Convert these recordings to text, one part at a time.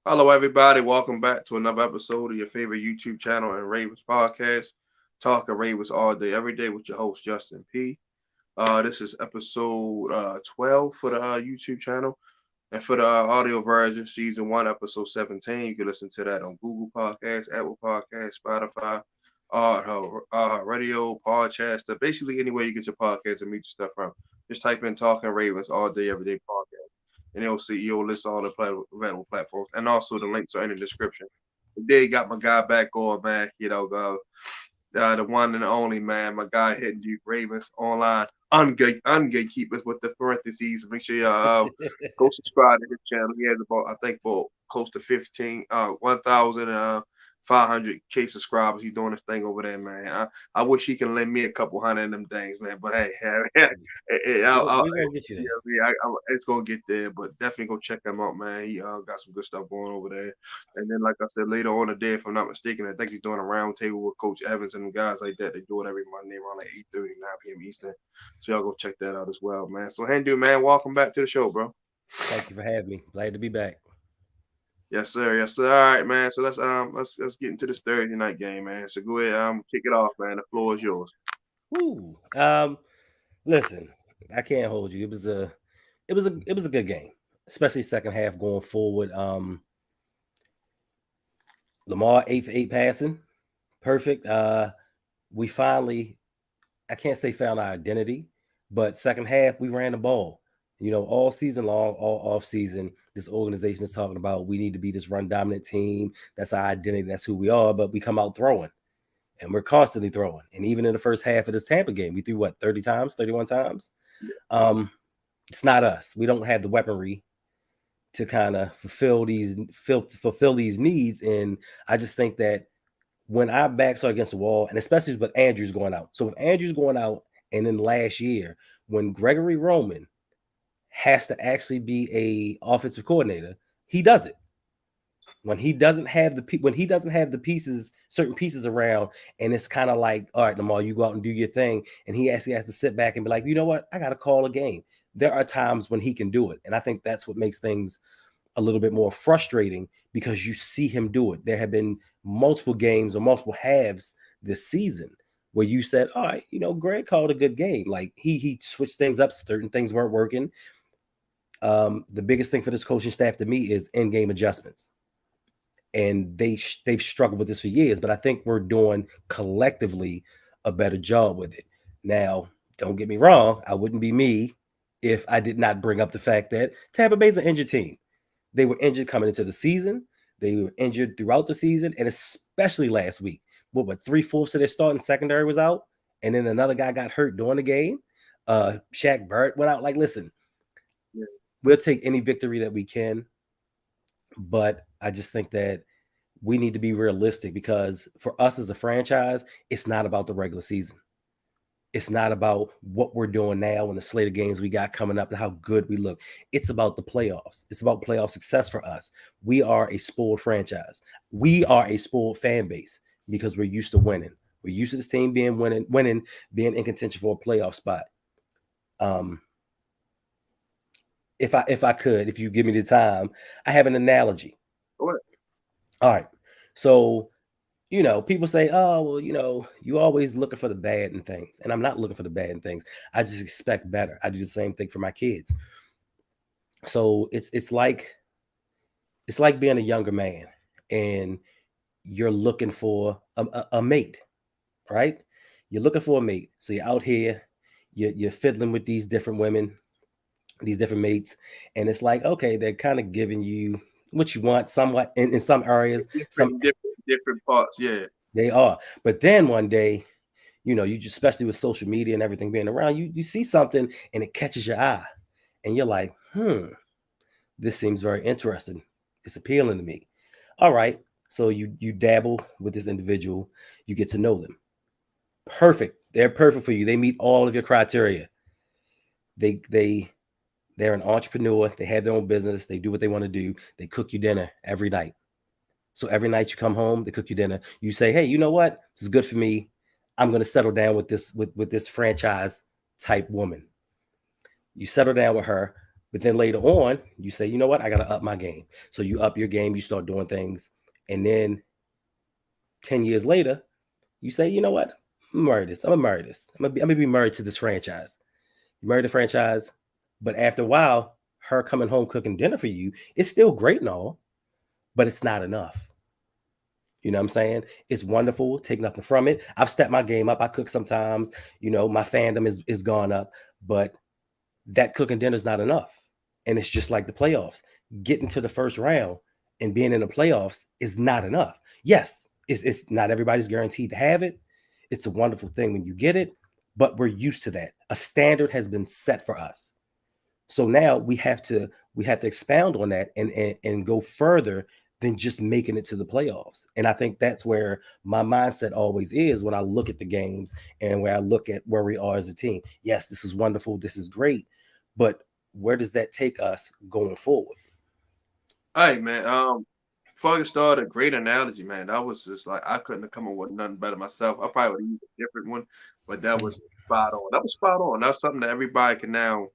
Hello, everybody. Welcome back to another episode of your favorite YouTube channel and Ravens podcast. Talking Ravens all day, every day with your host, Justin P. This is episode 12 for the YouTube channel. And for the audio version, season 1, episode 17, you can listen to that on Google Podcasts, Apple Podcasts, Spotify, radio, podcast, basically anywhere you get your podcasts and meet your stuff from. Just type in Talking Ravens all day, every day podcast. And you'll list all the available platforms. And also the links are in the description. Today got my guy back on, man. The one and only man, my guy Hendo Ravens online ungatekeepers with the parentheses. Make sure you go subscribe to his channel. He has about I think about close to 1,500K subscribers. He's doing this thing over there, man. I wish he can lend me a couple hundred of them things, man. But hey, We're gonna get you there. it's gonna get there. But definitely go check him out, man. He got some good stuff going over there. And then, like I said, later on today, if I'm not mistaken, I think he's doing a roundtable with Coach Evans and guys like that. They do it every Monday around like 8:30, 9 p.m. Eastern. So y'all go check that out as well, man. So Hendu, man, welcome back to the show, bro. Thank you for having me. Glad to be back. Yes, sir. Yes, sir. All right, man. So let's get into this Thursday night game, man. So go ahead, kick it off, man. The floor is yours. Woo. Listen, I can't hold you. It was a good game, especially second half going forward. Lamar 8 for 8 passing, perfect. We finally, I can't say found our identity, but second half we ran the ball. All season long, all off season, this organization is talking about we need to be this run dominant team. That's our identity. That's who we are. But we come out throwing, and we're constantly throwing. And even in the first half of this Tampa game, we threw what 30 times, 31 times. Um, it's not us. We don't have the weaponry to kind of fulfill these needs. And I just think that when our backs are against the wall, and especially with Andrews going out. So with Andrews going out, and then last year when Gregory Roman has to actually be a offensive coordinator, he does it. When he doesn't have the pieces, certain pieces around, and it's kind of like, all right, Lamar, you go out and do your thing, and he actually has to sit back and be like, you know what, I got to call a game. There are times when he can do it, and I think that's what makes things a little bit more frustrating because you see him do it. There have been multiple games or multiple halves this season where you said, all right, Greg called a good game. Like he switched things up. Certain things weren't working. The biggest thing for this coaching staff to me is in-game adjustments. And they've struggled with this for years, but I think we're doing collectively a better job with it. Now, don't get me wrong, I wouldn't be me if I did not bring up the fact that Tampa Bay's an injured team. They were injured coming into the season. They were injured throughout the season, and especially last week. What 3/4 of their starting secondary was out, and then another guy got hurt during the game. Shaq Barrett went out. Like, listen, Yeah. we'll take any victory that we can, but I just think that we need to be realistic because for us as a franchise, it's not about the regular season. It's not about what we're doing now and the slate of games we got coming up and how good we look. It's about the playoffs. It's about playoff success for us. We are a spoiled franchise. We are a spoiled fan base because we're used to winning. We're used to this team winning, being in contention for a playoff spot. Um, if you give me the time, I have an analogy. Go All right. So, people say, oh, well, you always looking for the bad in things. And I'm not looking for the bad in things. I just expect better. I do the same thing for my kids. So it's like being a younger man and you're looking for a mate, right? You're looking for a mate. So you're out here, you're fiddling with these different women, these different mates, and it's like, okay, they're kind of giving you what you want somewhat in some areas. Some different parts. Yeah. they are. But then one day, you just, especially with social media and everything being around, you see something and it catches your eye. And you're like, this seems very interesting. It's appealing to me. All right. So you dabble with this individual, you get to know them. Perfect. They're perfect for you. They meet all of your criteria. They're an entrepreneur. They have their own business. They do what they want to do. They cook you dinner every night. So every night you come home, they cook you dinner. You say, hey, you know what? This is good for me. I'm going to settle down with this franchise type woman. You settle down with her. But then later on, you say, you know what, I got to up my game. So you up your game, you start doing things. And then 10 years later, you say, you know what, I'm gonna marry this. I'm gonna marry this. I'm gonna be married to this franchise. You marry the franchise, but after a while, her coming home cooking dinner for you, it's still great and all, but it's not enough. You know what I'm saying? It's wonderful. Take nothing from it. I've stepped my game up. I cook sometimes. My fandom is gone up, but that cooking dinner is not enough. And it's just like the playoffs. Getting to the first round and being in the playoffs is not enough. Yes, it's not everybody's guaranteed to have it. It's a wonderful thing when you get it, but we're used to that. A standard has been set for us. So now we have to expound on that and go further than just making it to the playoffs. And I think that's where my mindset always is when I look at the games and where I look at where we are as a team. Yes, this is wonderful, this is great, but where does that take us going forward? All right, man. Before I started, great analogy, man. That was just like I couldn't have come up with nothing better myself. I probably would have used a different one, but that was spot on. That was spot on. That's something that everybody can now,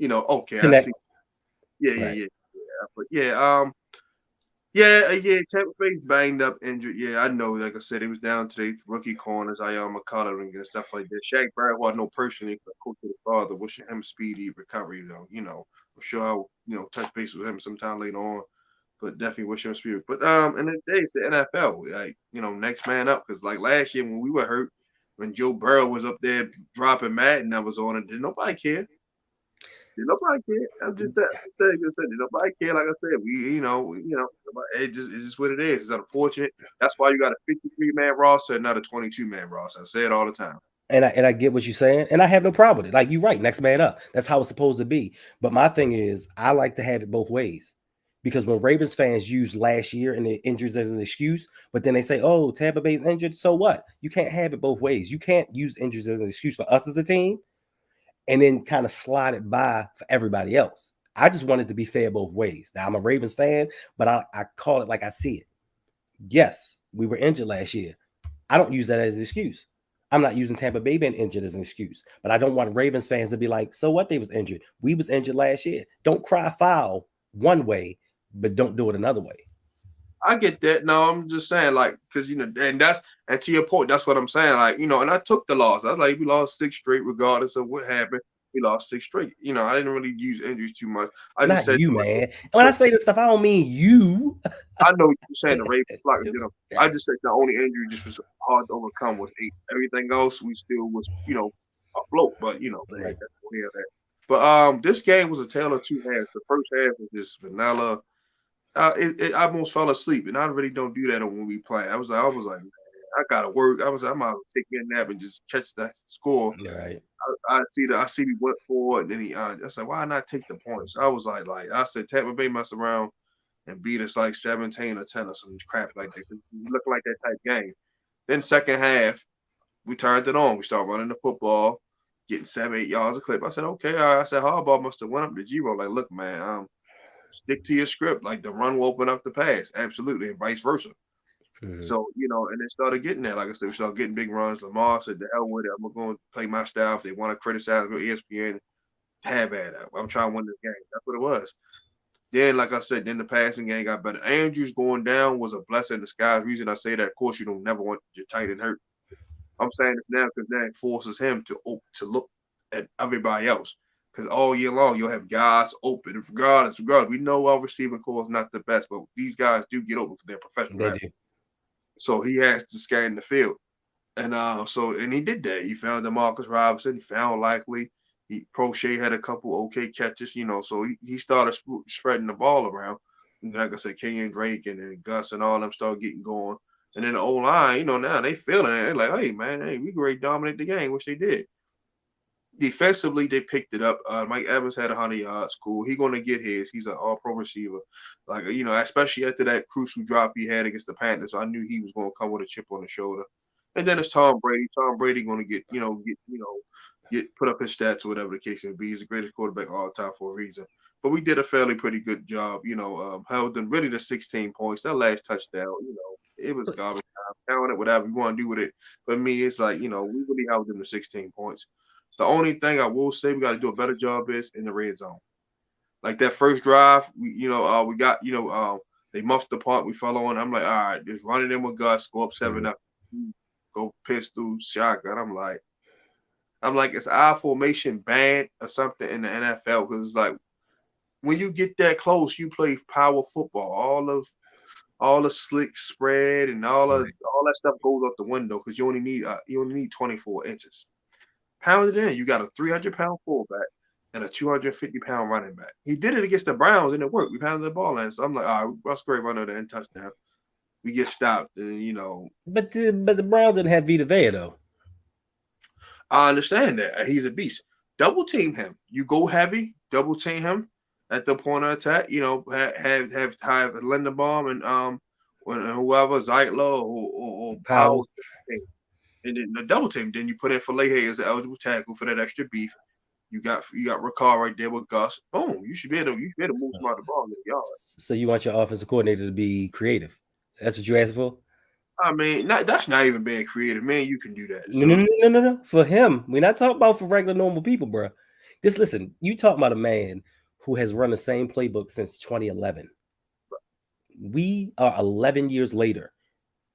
okay, I Connect. see. Yeah, yeah, Right. yeah, yeah. But yeah. Tampa Bay's banged up, injured. Yeah, I know. Like I said, it was down to the rookie corners, Ian McCullering and stuff like that. Shaq Barrett, who I know personally, coach of the father, wishing him speedy recovery. I'm sure I'll touch base with him sometime later on. But definitely wish him speedy. But and then it's the NFL, like next man up. Because like last year when we were hurt, when Joe Burrow was up there dropping Madden, that was on it. Did nobody care? Did nobody care? Did nobody care? Like I said, it's just what it is. It's unfortunate. That's why you got a 53-man roster and not a 22-man roster. I say it all the time. And I get what you're saying, and I have no problem with it. Like you're right, next man up. That's how it's supposed to be. But my thing is, I like to have it both ways, because when Ravens fans use last year and the injuries as an excuse, but then they say, "Oh, Tampa Bay's injured," so what? You can't have it both ways. You can't use injuries as an excuse for us as a team, and then kind of slide it by for everybody else. I just want it to be fair both ways. Now I'm a Ravens fan, but I call it like I see it. Yes, we were injured last year. I don't use that as an excuse. I'm not using Tampa Bay being injured as an excuse, but I don't want Ravens fans to be like, so what? They was injured. We was injured last year. Don't cry foul one way, but don't do it another way. I get that. No, I'm just saying, like, because and to your point, that's what I'm saying. Like, and I took the loss. I was like, we lost 6 straight, regardless of what happened. We lost 6 straight. I didn't really use injuries too much. I just Not said you, to man. myself, And when I say this stuff, I don't mean you. I know you're saying the Ravens block. Just I right. just said the only injury just was hard to overcome was 8. Everything else we still was, afloat. But hey, Right. that's what we have that. But this game was a tale of two halves. The first half was just vanilla. I almost fell asleep, and I really don't do that when we play. I was like, man, I gotta work. I'm out to take me a nap and just catch that score. Right. I see we went forward, and then I said, why not take the points? I was I said, Tampa Bay mess around and beat us like 17 or 10 or some crap like that. We look like that type game. Then second half, we turned it on. We started running the football, getting 7, 8 yards a clip. I said, okay, all right. I said, Harbaugh must have went up to G-Roll. Like, look, man, stick to your script. Like the run will open up the pass. Absolutely. And vice versa. Mhm. So, and they started getting there. Like I said, we started getting big runs. Lamar said, the hell with it. I'm going to play my style. If they want to criticize me, ESPN, have at it. I'm trying to win this game. That's what it was. Then, like I said, then the passing game got better. Andrews going down was a blessing in disguise. The reason I say that, of course, you don't never want your tight end hurt. I'm saying this now because now it forces him to look at everybody else. Because all year long, you'll have guys open. Regardless, we know our receiving core is not the best, but these guys do get open because they're professional They athletes. do. So he has to scan the field. And he did that. He found Demarcus Robinson. He found Likely. Prochet had a couple okay catches, So he started spreading the ball around. And like I said, Kenyon Drake and then Gus and all them started getting going. And then the O line, now they feeling it. They're like, hey man, hey, we great dominate the game, which they did. Defensively, they picked it up. Mike Evans had 100 yards. Cool. He's going to get his. He's an all-pro receiver. Like, especially after that crucial drop he had against the Panthers, I knew he was going to come with a chip on the shoulder. And then it's Tom Brady. Tom Brady going to get put up his stats or whatever the case may be. He's the greatest quarterback of all time for a reason. But we did a fairly pretty good job. Held them really to 16 points. That last touchdown, it was garbage time. Count it, whatever you want to do with it. But me, it's like, we really held them to 16 points. The only thing I will say we got to do a better job is in the red zone. Like that first drive, we got they muffed the punt, we fell on. I'm like, all right, just running in with Gus, go up 7 up, go pistol shotgun. I'm like, it's our formation banned or something in the NFL because it's like when you get that close, you play power football. All the slick spread and all that stuff goes out the window because you only need 24 inches. Pounded in, you got a 300-pound fullback and a 250-pound running back. He did it against the Browns and it worked. We pounded the ball in. So I'm like, all right, Russ Gray run over there and touchdown. We get stopped, and But the Browns didn't have Vita Vea though. I understand that he's a beast. Double team him. You go heavy, double team him at the point of attack. Have Linderbaum and whoever Zeitler or Powell, Powers. and then the double team. Then you put in Falehe as an eligible tackle for that extra beef. You got Ricard right there with Gus. Boom. You should be able to move some out the ball in the yard. So you want your offensive coordinator to be creative? That's what you asked for? I mean, that's not even being creative, man. You can do that. No, no, no, no, no, no. For him, we're not talking about for regular normal people, bro. Just listen. You talking about a man who has run the same playbook since 2011. We are 11 years later,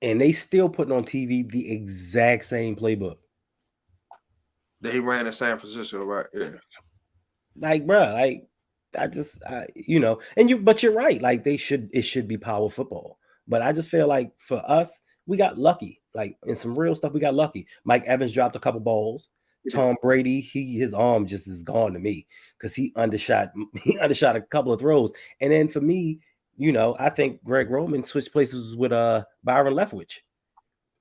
and they still putting on TV the exact same playbook. That he ran in San Francisco, right? Yeah. Like, bro, like but you're right. Like it should be power football. But I just feel like for us, we got lucky. Like in some real stuff, we got lucky. Mike Evans dropped a couple balls. Tom Brady, his arm just is gone to me because he undershot a couple of throws. And then for me, I think Greg Roman switched places with Byron Leftwich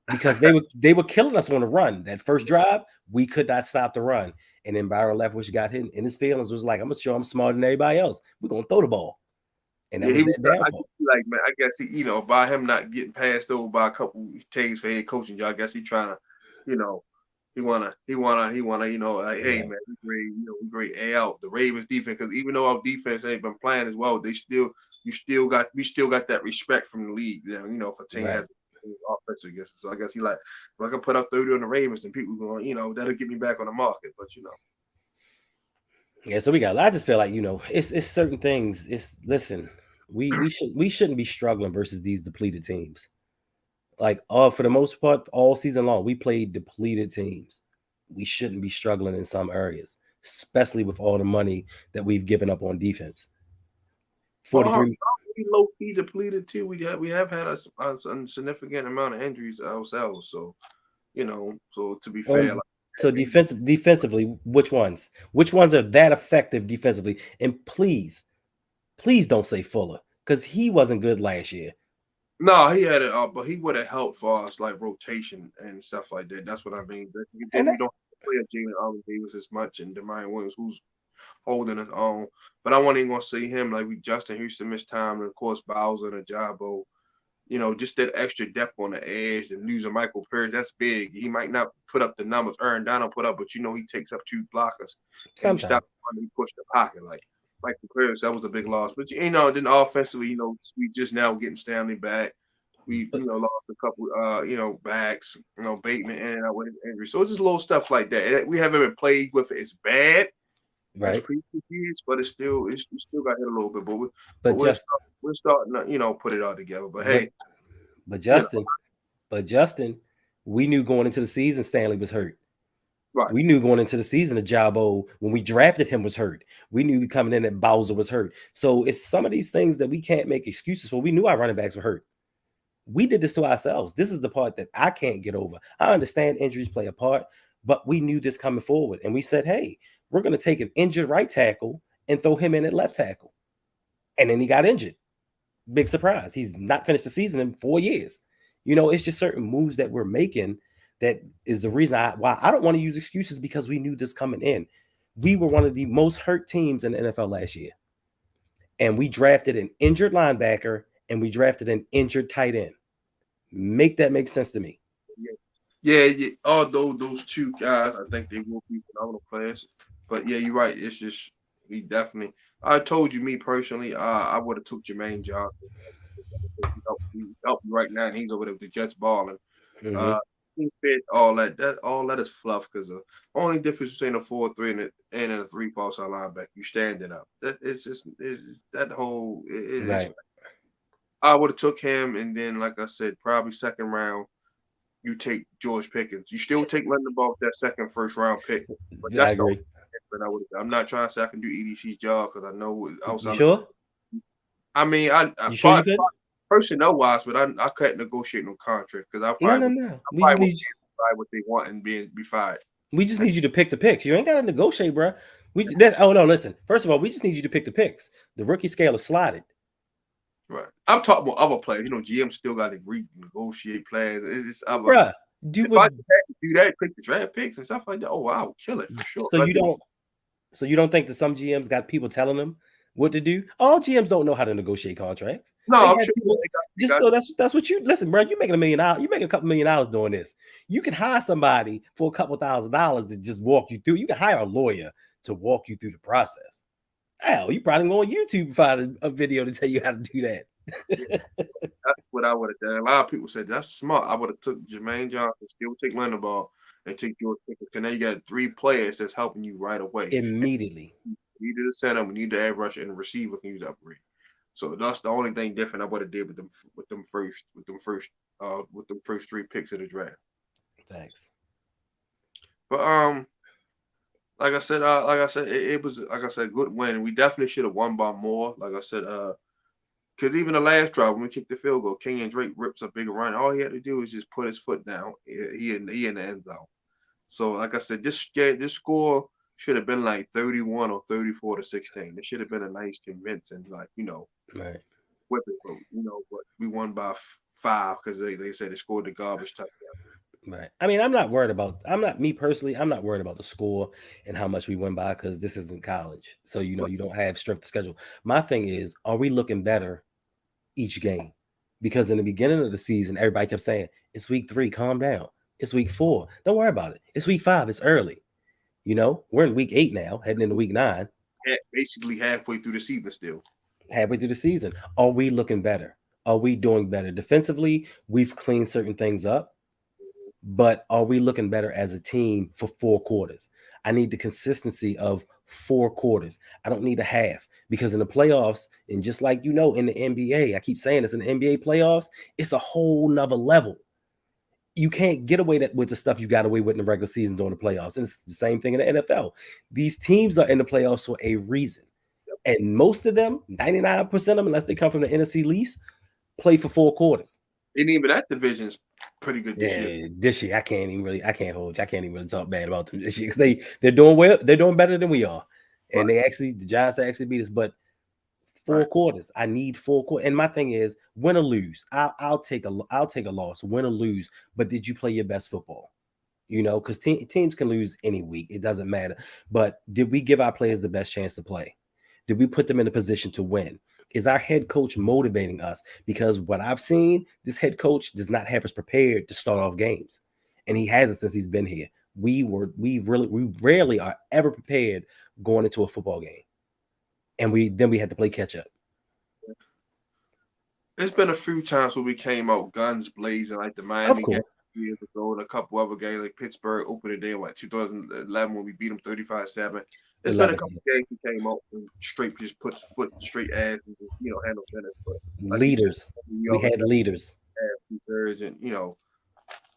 because they were killing us on the run. That first drive, we could not stop the run. And then Byron Leftwich got hit, and his feelings was like, I'm gonna show I'm smarter than everybody else. We're gonna throw the ball. And that was that downfall. I guess by him not getting passed over by a couple teams for head coaching job, I guess he trying to, he wanna, like, hey man, we great A out the Ravens defense because even though our defense ain't been playing as well, we still got that respect from the league, for teams that offensive against us. So I guess he like, if I can put up 30 on the Ravens, and people going, that'll get me back on the market. But Yeah, so I just feel like it's certain things. Listen, we shouldn't be struggling versus these depleted teams. Like for the most part, all season long, we played depleted teams. We shouldn't be struggling in some areas, especially with all the money that we've given up on defense. 43. We low key depleted too. We have had a significant amount of injuries ourselves. So so to be fair. So defensively, which ones? Which ones are that effective defensively? And please don't say Fuller because he wasn't good last year. No, he had it, but he would have helped for us like rotation and stuff like that. That's what I mean. We don't play Jalen Allen Davis as much and Demian Williams, who's holding his own. But I wasn't even gonna see him like Justin Houston missed time, and of course Bowser and Ajabo. Just that extra depth on the edge and losing Michael Pierce, that's big. He might not put up the numbers Aaron Donald put up, but he takes up 2 blockers. And he stops running, he pushed the pocket. Like Michael Pierce, that was a big loss. But then offensively, we just now getting Stanley back. We lost a couple backs, Bateman in and out with his injury. So it's just little stuff like that. We haven't been played with it. It's bad. Right. Years, but it's still got hit a little bit. But we're starting to put it all together. But hey, Justin, we knew going into the season Stanley was hurt. Right. We knew going into the season Ajabo when we drafted him was hurt. We knew coming in that Bowser was hurt. So it's some of these things that we can't make excuses for. We knew our running backs were hurt. We did this to ourselves. This is the part that I can't get over. I understand injuries play a part, but we knew this coming forward, and we said, hey, we're going to take an injured right tackle and throw him in at left tackle. And then he got injured. Big surprise. He's not finished the season in 4 years. It's just certain moves that we're making that is the reason why I don't want to use excuses because we knew this coming in. We were one of the most hurt teams in the NFL last year. And we drafted an injured linebacker and we drafted an injured tight end. Make that make sense to me. Yeah. Although those 2 guys, I think they will be phenomenal players. But yeah, you're right. It's just we definitely. I told you, me personally, I would have took Jermaine Johnson. He helped me right now, and he's over there with the Jets balling. Mm-hmm. Fit, all that is fluff because the only difference between a 4-3 and a 3 false linebacker, you standing up. That it's just it's that whole it's Right. I would have took him and then like I said, probably second round, you take George Pickens. You still take Lindenbaugh with that second first round pick. But I that's the only agree. difference I would have. I'm not trying to say I can do EDC's job because I know You outside. sure? I mean, I You sure you fought could? personnel wise, but I couldn't negotiate no contract because No, no, no. I probably would buy what they want and be fired. We just need you to pick the picks. You ain't got to negotiate, bro. Oh no, listen. First of all, we just need you to pick the picks. The rookie scale is slotted. Right. I'm talking about other players. GM still got to renegotiate plans. It's other. Bruh, do If I what? had to do that, pick the draft picks and stuff like that, I would kill it for sure. So you don't. So you don't think that some GMs got people telling them what to do? All GMs don't know how to negotiate contracts. No, They I'm have sure people. they Just got so that's what you listen, bro. You making $1 million. You making a couple $1 million doing this. You can hire somebody for a couple $1,000s to just walk you through. You can hire a lawyer to walk you through the process. Hell, you probably go on YouTube and find a video to tell you how to do that. that's what I would have done. A lot of people said that's smart. I would have took Jermaine Johnson, still take Linderbaugh, and take George Pickens. And now you got 3 players that's helping you right away. Immediately. We need the center, we need the edge rusher, and the receiver can use upgrade. So that's the only thing different I would have did with them first 3 picks of the draft. Thanks. But like I said, it was like I said, a good win. We definitely should have won by more. Like I said, because even the last drive when we kicked the field goal, Kenyon Drake rips a big run. All he had to do was just put his foot down. He in the end zone. So like I said, this score should have been like 31 or 34-16. It should have been a nice convincing, Right. whipping vote. But we won by 5 because they said they scored the garbage touchdown. Right. I mean, I'm not worried about. I'm not me personally. I'm not worried about the score and how much we win by because this isn't college. So you don't have strength of schedule. My thing is, are we looking better each game? Because in the beginning of the season, everybody kept saying it's week 3. Calm down. It's week 4. Don't worry about it. It's week 5. It's early. We're in week 8 now, heading into week 9. Basically halfway through the season still. Halfway through the season, are we looking better? Are we doing better defensively? We've cleaned certain things up. But are we looking better as a team for 4 quarters? I need the consistency of 4 quarters. I don't need a half because in the playoffs, and just like in the NBA, I keep saying this in the NBA playoffs, it's a whole nother level. You can't get away with the stuff you got away with in the regular season during the playoffs. And it's the same thing in the NFL. These teams are in the playoffs for a reason. And most of them, 99% of them, unless they come from the NFC least, play for 4 quarters. And even that division's pretty good this year. This year I can't even really talk bad about them this year because they're doing well. They're doing better than we are, and the Giants actually beat us. But 4 quarters, I need 4 quarters. And my thing is, win or lose, I'll take a loss, win or lose. But did you play your best football? Because teams can lose any week. It doesn't matter. But did we give our players the best chance to play? Did we put them in a position to win? Is our head coach motivating us? Because what I've seen, this head coach does not have us prepared to start off games, and he hasn't since he's been here. We rarely are ever prepared going into a football game, and we had to play catch up. There's been a few times where we came out guns blazing, like the Miami game years ago, and a couple other games like Pittsburgh opening day in 2011 when we beat them 35-7. There's been a couple games we came out and just put foot straight ass and just, handle business. But leaders, we had leaders. And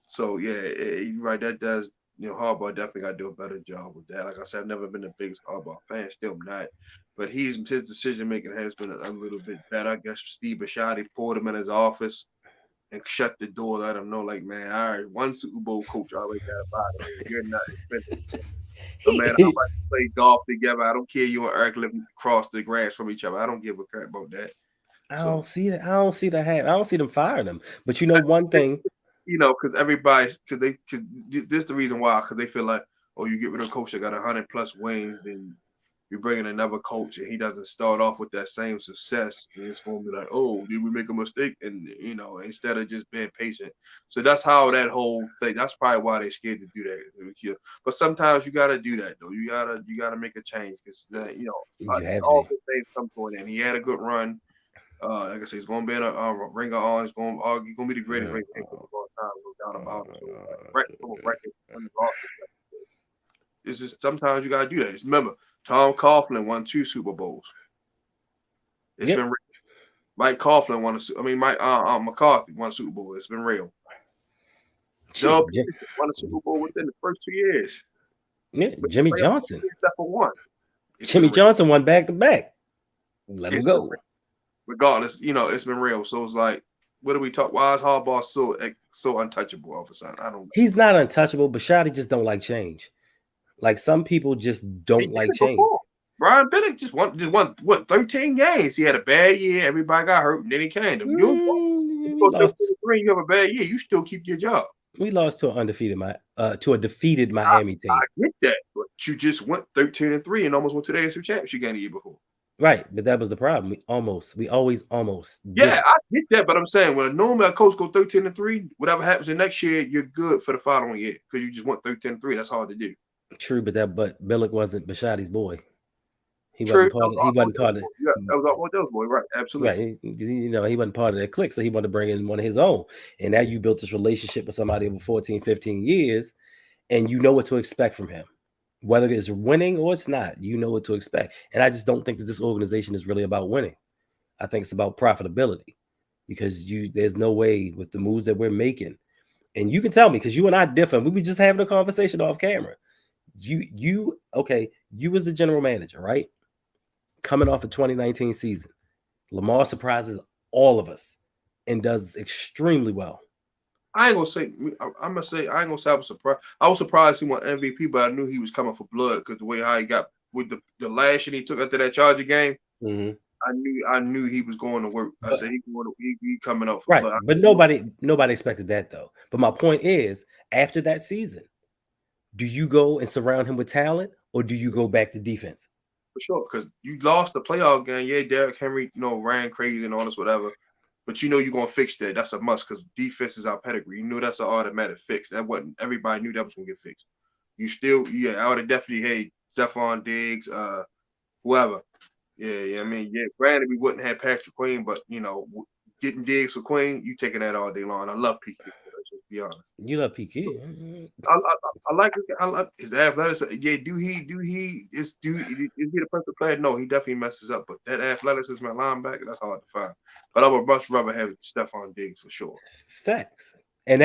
so yeah, you're right. That does, Harbaugh definitely got to do a better job with that. Like I said, I've never been the biggest Harbaugh fan, still not. But his decision making has been a little bit better. I guess Steve Bisciotti pulled him in his office and shut the door, let him know, like, man, all right, one Super Bowl coach already got about it. You're not expensive. So, man, I like to play golf together. I don't care you and Eric living across the grass from each other. I don't give a crap about that. I don't see that. I don't see them firing them. But one thing. Because this is the reason why. Because they feel like, oh, you get rid of a coach that got 100+ wins, then you bring in another coach and he doesn't start off with that same success, and it's going to be like, oh, did we make a mistake? And instead of just being patient. So that's how that whole thing. That's probably why they're scared to do that. But sometimes you got to do that though. You gotta make a change because all good things come to an end. He had a good run. Like I say, it's going to be in a ring of honor. It's going to be the greatest ring of all time, no doubt about it. So, record losses. It's just sometimes you got to do that. Just remember, Tom Coughlin won 2 Super Bowls. It's been real. Mike Coughlin won Mike McCarthy won a Super Bowl. It's been real. Joe won a Super Bowl within the first 2 years. Yeah, Jimmy Johnson. Except for one. Jimmy Johnson won back to back. Let him go. Regardless, it's been real. So it's like, what do we talk? Why is Harbaugh so untouchable all of a sudden? I don't know. He's not untouchable, but Shotty just don't like change. Like some people just don't like change. Before. Brian Bennett just won 13 games. He had a bad year. Everybody got hurt, and then he came. You have a bad year, you still keep your job. We lost to a defeated Miami team. I get that, but you just went 13-3 and almost went to the AFC Championship game the year before. Right, but that was the problem. We always almost. Yeah, I get that, but I'm saying when normally a coach go 13-3, whatever happens in next year, you're good for the following year because you just went 13-3. That's hard to do. True, but Billick wasn't Bashotti's boy. He True. wasn't part of. Yeah, that was Odell's boy, right? Absolutely. Right. He wasn't part of that clique, so he wanted to bring in one of his own. And now you built this relationship with somebody over 14, 15 years, and you know what to expect from him. Whether it's winning or it's not, you know what to expect. And I just don't think that this organization is really about winning. I think it's about profitability because there's no way with the moves that we're making. And you can tell me because you and I different. We were just having a conversation off camera. You was the general manager, right? Coming off a 2019 season, Lamar surprises all of us and does extremely well. I ain't gonna say. I'm gonna say I ain't gonna say I was surprised. I was surprised he won MVP, but I knew he was coming for blood because the way how he got with the lashing he took after that Charger game. Mm-hmm. I knew he was going to work. I said he coming up for right. blood. But nobody expected that though. But my point is, after that season, do you go and surround him with talent, or do you go back to defense? For sure, because you lost the playoff game. Yeah, Derrick Henry, ran crazy and all this, whatever. But you're going to fix that. That's a must because defense is our pedigree. You knew that's an automatic fix. That wasn't everybody knew that was going to get fixed. You still, I would have definitely, hey, Stephon Diggs, whoever. Yeah. Granted, we wouldn't have Patrick Queen, but getting Diggs for Queen, you taking that all day long. I love PK. Let's be honest. You love PK. I like his athleticism. Yeah, is he the perfect player? No, he definitely messes up. But that athleticism at linebacker, that's hard to find. But I would much rather have Stephon Diggs for sure. Facts. I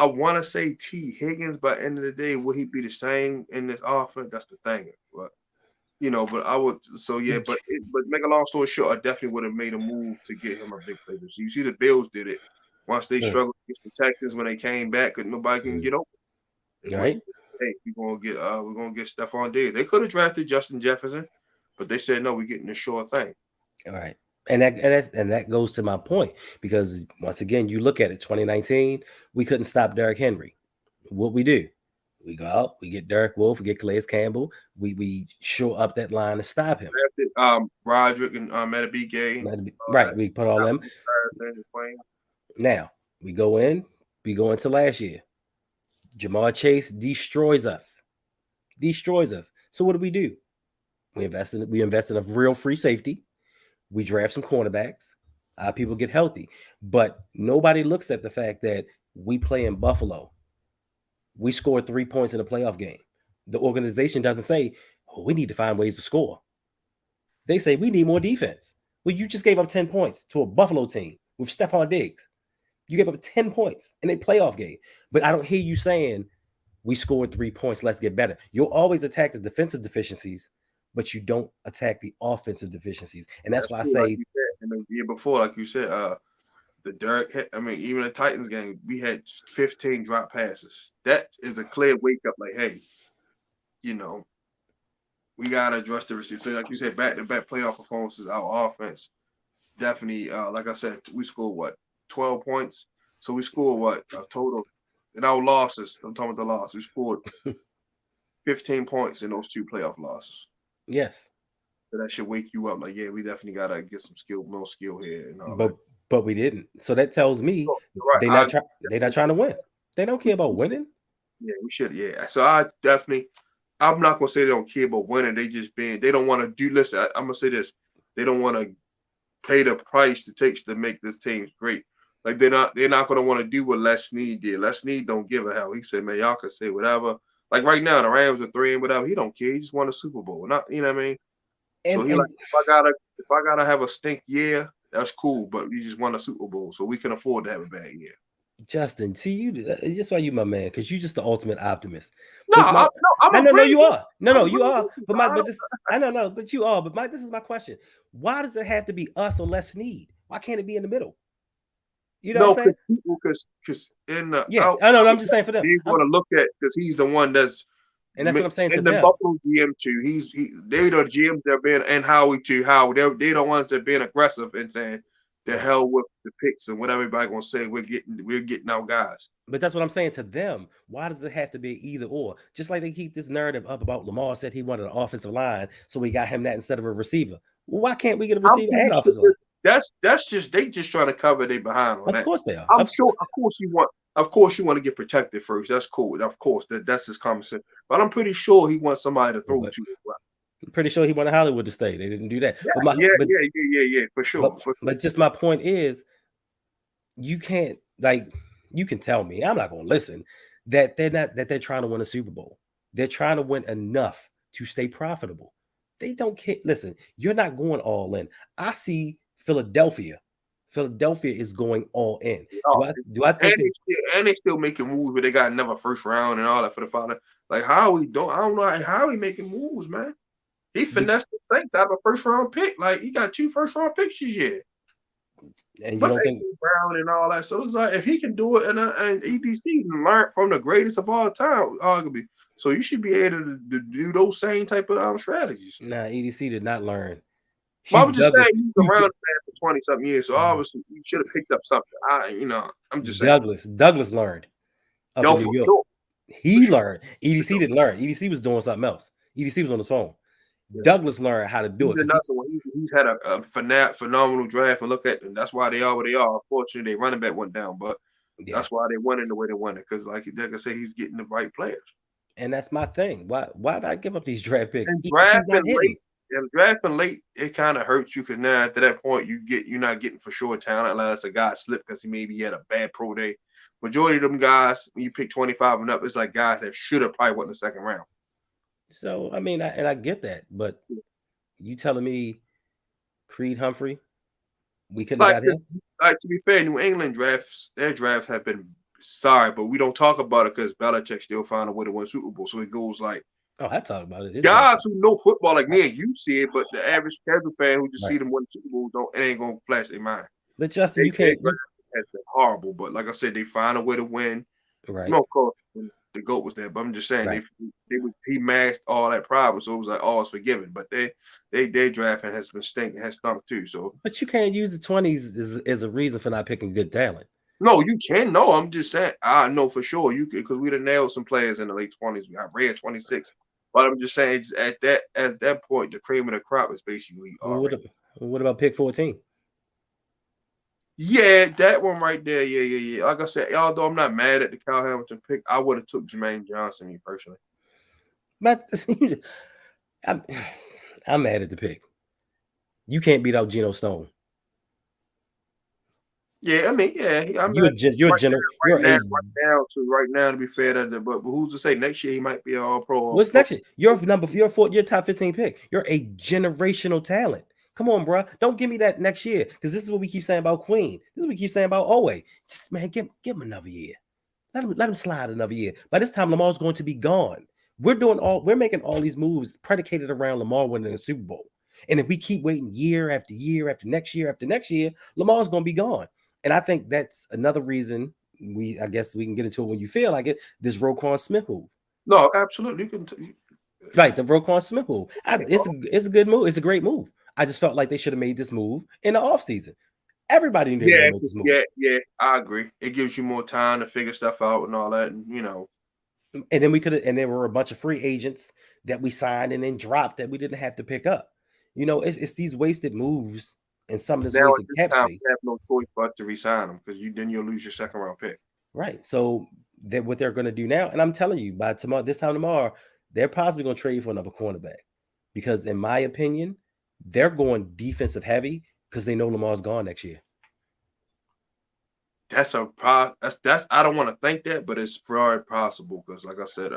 want to say T. Higgins, but at the end of the day, will he be the same in this offense? That's the thing. But but I would. So yeah, but make a long story short, I definitely would have made a move to get him a big player. So you see, the Bills did it once they struggled against the Texans when they came back, because nobody can get open. Right. Hey, we're gonna get Stephon Diggs. They could have drafted Justin Jefferson, but they said no, we're getting the sure thing. All right. And that goes to my point, because once again, you look at it, 2019, we couldn't stop Derrick Henry. What we do? We go out, we get Derek Wolfe, we get Calais Campbell, we shore up that line to stop him. Roderick and Metabike. Right, we put all them. Now we go into last year. Jamar Chase destroys us. So what do? We invest in a real free safety. We draft some cornerbacks. People get healthy, but nobody looks at the fact that we play in Buffalo. We scored 3 points in a playoff game. The organization doesn't say, "Oh, we need to find ways to score." They say we need more defense. Well, you just gave up 10 points to a Buffalo team with Stephon Diggs. You gave up 10 points in a playoff game. But I don't hear you saying we scored 3 points, let's get better. You'll always attack the defensive deficiencies, but you don't attack the offensive deficiencies. And that's why I say the year before, like you said, the Derek, even the Titans game, we had 15 drop passes. That is a clear wake up, like, hey, we gotta address the receiver. So, like you said, back-to-back playoff performances, our offense definitely, like I said, we scored 12 points. So we scored a total in our losses. I'm talking about the loss. We scored 15 points in those 2 playoff losses. Yes. So that should wake you up. Like, yeah, we definitely gotta get some more skill here. But we didn't. So that tells me they're not trying to win. They don't care about winning. Yeah, we should. Yeah. So I definitely, I'm not gonna say they don't care about winning. They don't want to do. Listen, I'm gonna say this: they don't want to pay the price it takes to make this team great. Like they're not gonna want to do what Les Snead did. Les Snead don't give a hell. He said, man, y'all can say whatever. Like right now, the Rams are 3 and whatever. He don't care. He just won a Super Bowl. Not you know what I mean? So he like And if I gotta have a stink year, that's cool. But we just won a Super Bowl, so we can afford to have a bad year. Justin, see you. Just why you my man, because you just the ultimate optimist. No, But no, I'm I know, no, agreeing. you are. No, I'm you agreeing are. with you. But this, I don't know, but you are. But this is my question: why does it have to be us or Les Need? Why can't it be in the middle? You know what No, I'm saying? because in the Yeah, out, I know. I'm just saying for them. they're going to look at because he's the one that's And that's what I'm saying to and the them. Buffalo GM too. They the GMs that been and Howie too. Howie they the ones that being aggressive and saying the Right. hell with the picks and what everybody gonna say. We're getting our guys. But that's what I'm saying to them. Why does it have to be either or? Just like they keep this narrative up about Lamar said he wanted an offensive line, so we got him that instead of a receiver. Well, why can't we get a I'm receiver pretty and sure offensive line? that's just they just trying to cover their behind on Of that. course they are. I'm Of sure, course. of course you want to get protected first. That's cool. Of course, that's his common sense. But I'm pretty sure he wants somebody to throw But to as well. I'm pretty sure he wanted Hollywood to stay. They didn't do that. Yeah, But my yeah, yeah, yeah, yeah, yeah, for sure, for sure. but just my point is, you can't like you can tell me I'm not going to listen that they're trying to win a Super Bowl. They're trying to win enough to stay profitable. They don't care. Listen, you're not going all in. I see Philadelphia. Philadelphia is going all in. Oh, Do I and think that they still making moves, but they got another first round and all that for the father. Like how we don't, I don't know how he making moves, man. He bec- finessed the Saints out of a first round pick. Like he got 2 first round picks this year. and you But don't think A.J. Brown and all that. So it's like if he can do it, and EDC learn from the greatest of all time, arguably. So you should be able to do those same type of strategies. nah, EDC did not learn. But Hugh I'm just Douglas, saying he's around the man for 20 something years. So obviously you should have picked up something. I'm just saying. Douglas learned up Yo, in New for York. sure, for He sure, learned. for EDC sure. didn't learn. EDC was doing something else. EDC was on his phone. Yeah. Douglas learned how to do He's it because another one. He's had a phenomenal draft, and look at them. That's why they are where they are. Unfortunately, their running back went down, but yeah, that's why they won in the way they won it. Because like I say, he's getting the right players. and that's my thing. Why did I give up these draft picks? And EDC's not hitting. drafting late, it kind of hurts you because now after that point, you're not getting for sure talent unless a guy slipped because he had a bad pro day. Majority of them guys, when you pick 25 and up, it's like guys that should have probably went in the second round. So I mean, I get that, but you telling me Creed Humphrey, we couldn't have Like, got him? like to be fair, New England their drafts have been sorry, but we don't talk about it because Belichick still found a way to win Super Bowl. So it goes like Oh, I talk about it. His draft. guys who know football like me and you see it, but the average casual fan who just Right. see them win Super Bowl it ain't gonna flash their mind. But Justin, They you can't. has been horrible, but like I said, they find a way to win. Right. No, of course, the goat was there, but I'm just saying Right. he masked all that problem, so it was like all is forgiven. But they drafting has been stinking, has stunk too. So But you can't use the 20s as a reason for not picking good talent. no, you can. No, I'm just saying. I know for sure you could because we'd have nailed some players in the late 20s. We got Red 26, but I'm just saying at that point, the cream of the crop is basically already. What about pick 14? Yeah, that one right there. Yeah, yeah, yeah. Like I said, although I'm not mad at the Kyle Hamilton pick, I would have took Jermaine Johnson, me personally. But I'm, I'm mad at the pick. You can't beat out Geno Stone. Yeah, I mean, yeah, I'm You're a right general. now, You're a right now, to be fair, but who's to say next year he might be an all pro? what's next year? Your top 15 pick. You're a generational talent. Come on, bro. Don't give me that next year because this is what we keep saying about Queen. This is what we keep saying about Owe. Just man, give him another year. Let him slide another year. By this time, Lamar's going to be gone. We're making all these moves predicated around Lamar winning a Super Bowl. And if we keep waiting year after year after next year, Lamar's going to be gone. And I think that's another reason I guess we can get into it when you feel like it. This Roquan Smith move. No, absolutely. You can. Right, the Roquan Smith move. It's a good move. It's a great move. I just felt like they should have made this move in the offseason. Everybody knew they were going to make this move. Yeah. I agree. It gives you more time to figure stuff out and all that, and And then there were a bunch of free agents that we signed and then dropped that we didn't have to pick up. It's these wasted moves and some of this now at wasted this cap time space. you have no choice but to resign them because then you'll lose your second round pick. Right. So what they're going to do now, and I'm telling you, by tomorrow, this time tomorrow, they're possibly going to trade for another cornerback because, in my opinion, they're going defensive heavy because they know Lamar's gone next year. That's a that's I don't want to think that, but it's very possible because, like I said,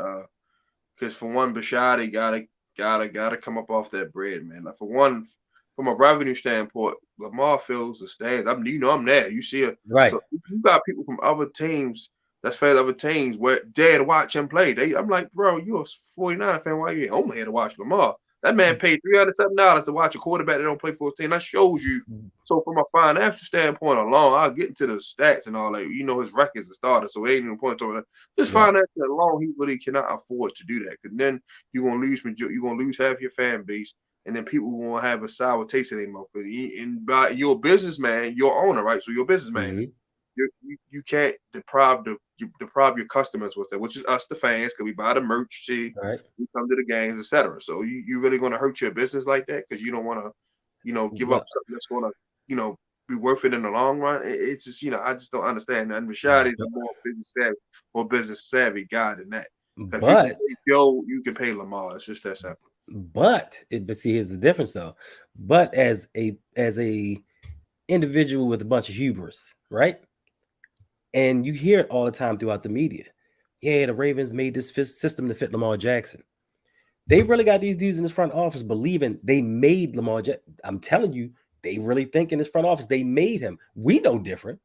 because for one, Bashadi gotta come up off that bread, man. Like for one, from a revenue standpoint, Lamar fills the stands. I'm there. You see it, right? So you got people from other teams that's fans of other teams where there to watch him play. I'm like, bro, you're a 49 fan. Why you ain't home here to watch Lamar? That man paid $307 to watch a quarterback that don't play for his team. That shows you. So from a financial standpoint alone, I'll get into the stats and all that. His records are started, so it ain't even point to that. Just financially alone, he really cannot afford to do that. Because then you're gonna lose half your fan base, and then people won't have a sour taste in their mouth. And by you're a businessman, you're owner, right? So you're a businessman. Mm-hmm. You can't deprive your customers with that, which is us, the fans, because we buy the merch, we come to the games, etc. So you really going to hurt your business like that because you don't want to, give up something that's going to, be worth it in the long run. It's just, I just don't understand that. And Rashad is a more business savvy guy than that. But Joe, you can pay Lamar. It's just that simple. But see, here's the difference though. But as a individual with a bunch of hubris, right? And you hear it all the time throughout the media. Yeah, the Ravens made this system to fit Lamar Jackson. They really got these dudes in this front office believing they made Lamar Jackson. I'm telling you, they really think in this front office they made him. We know different.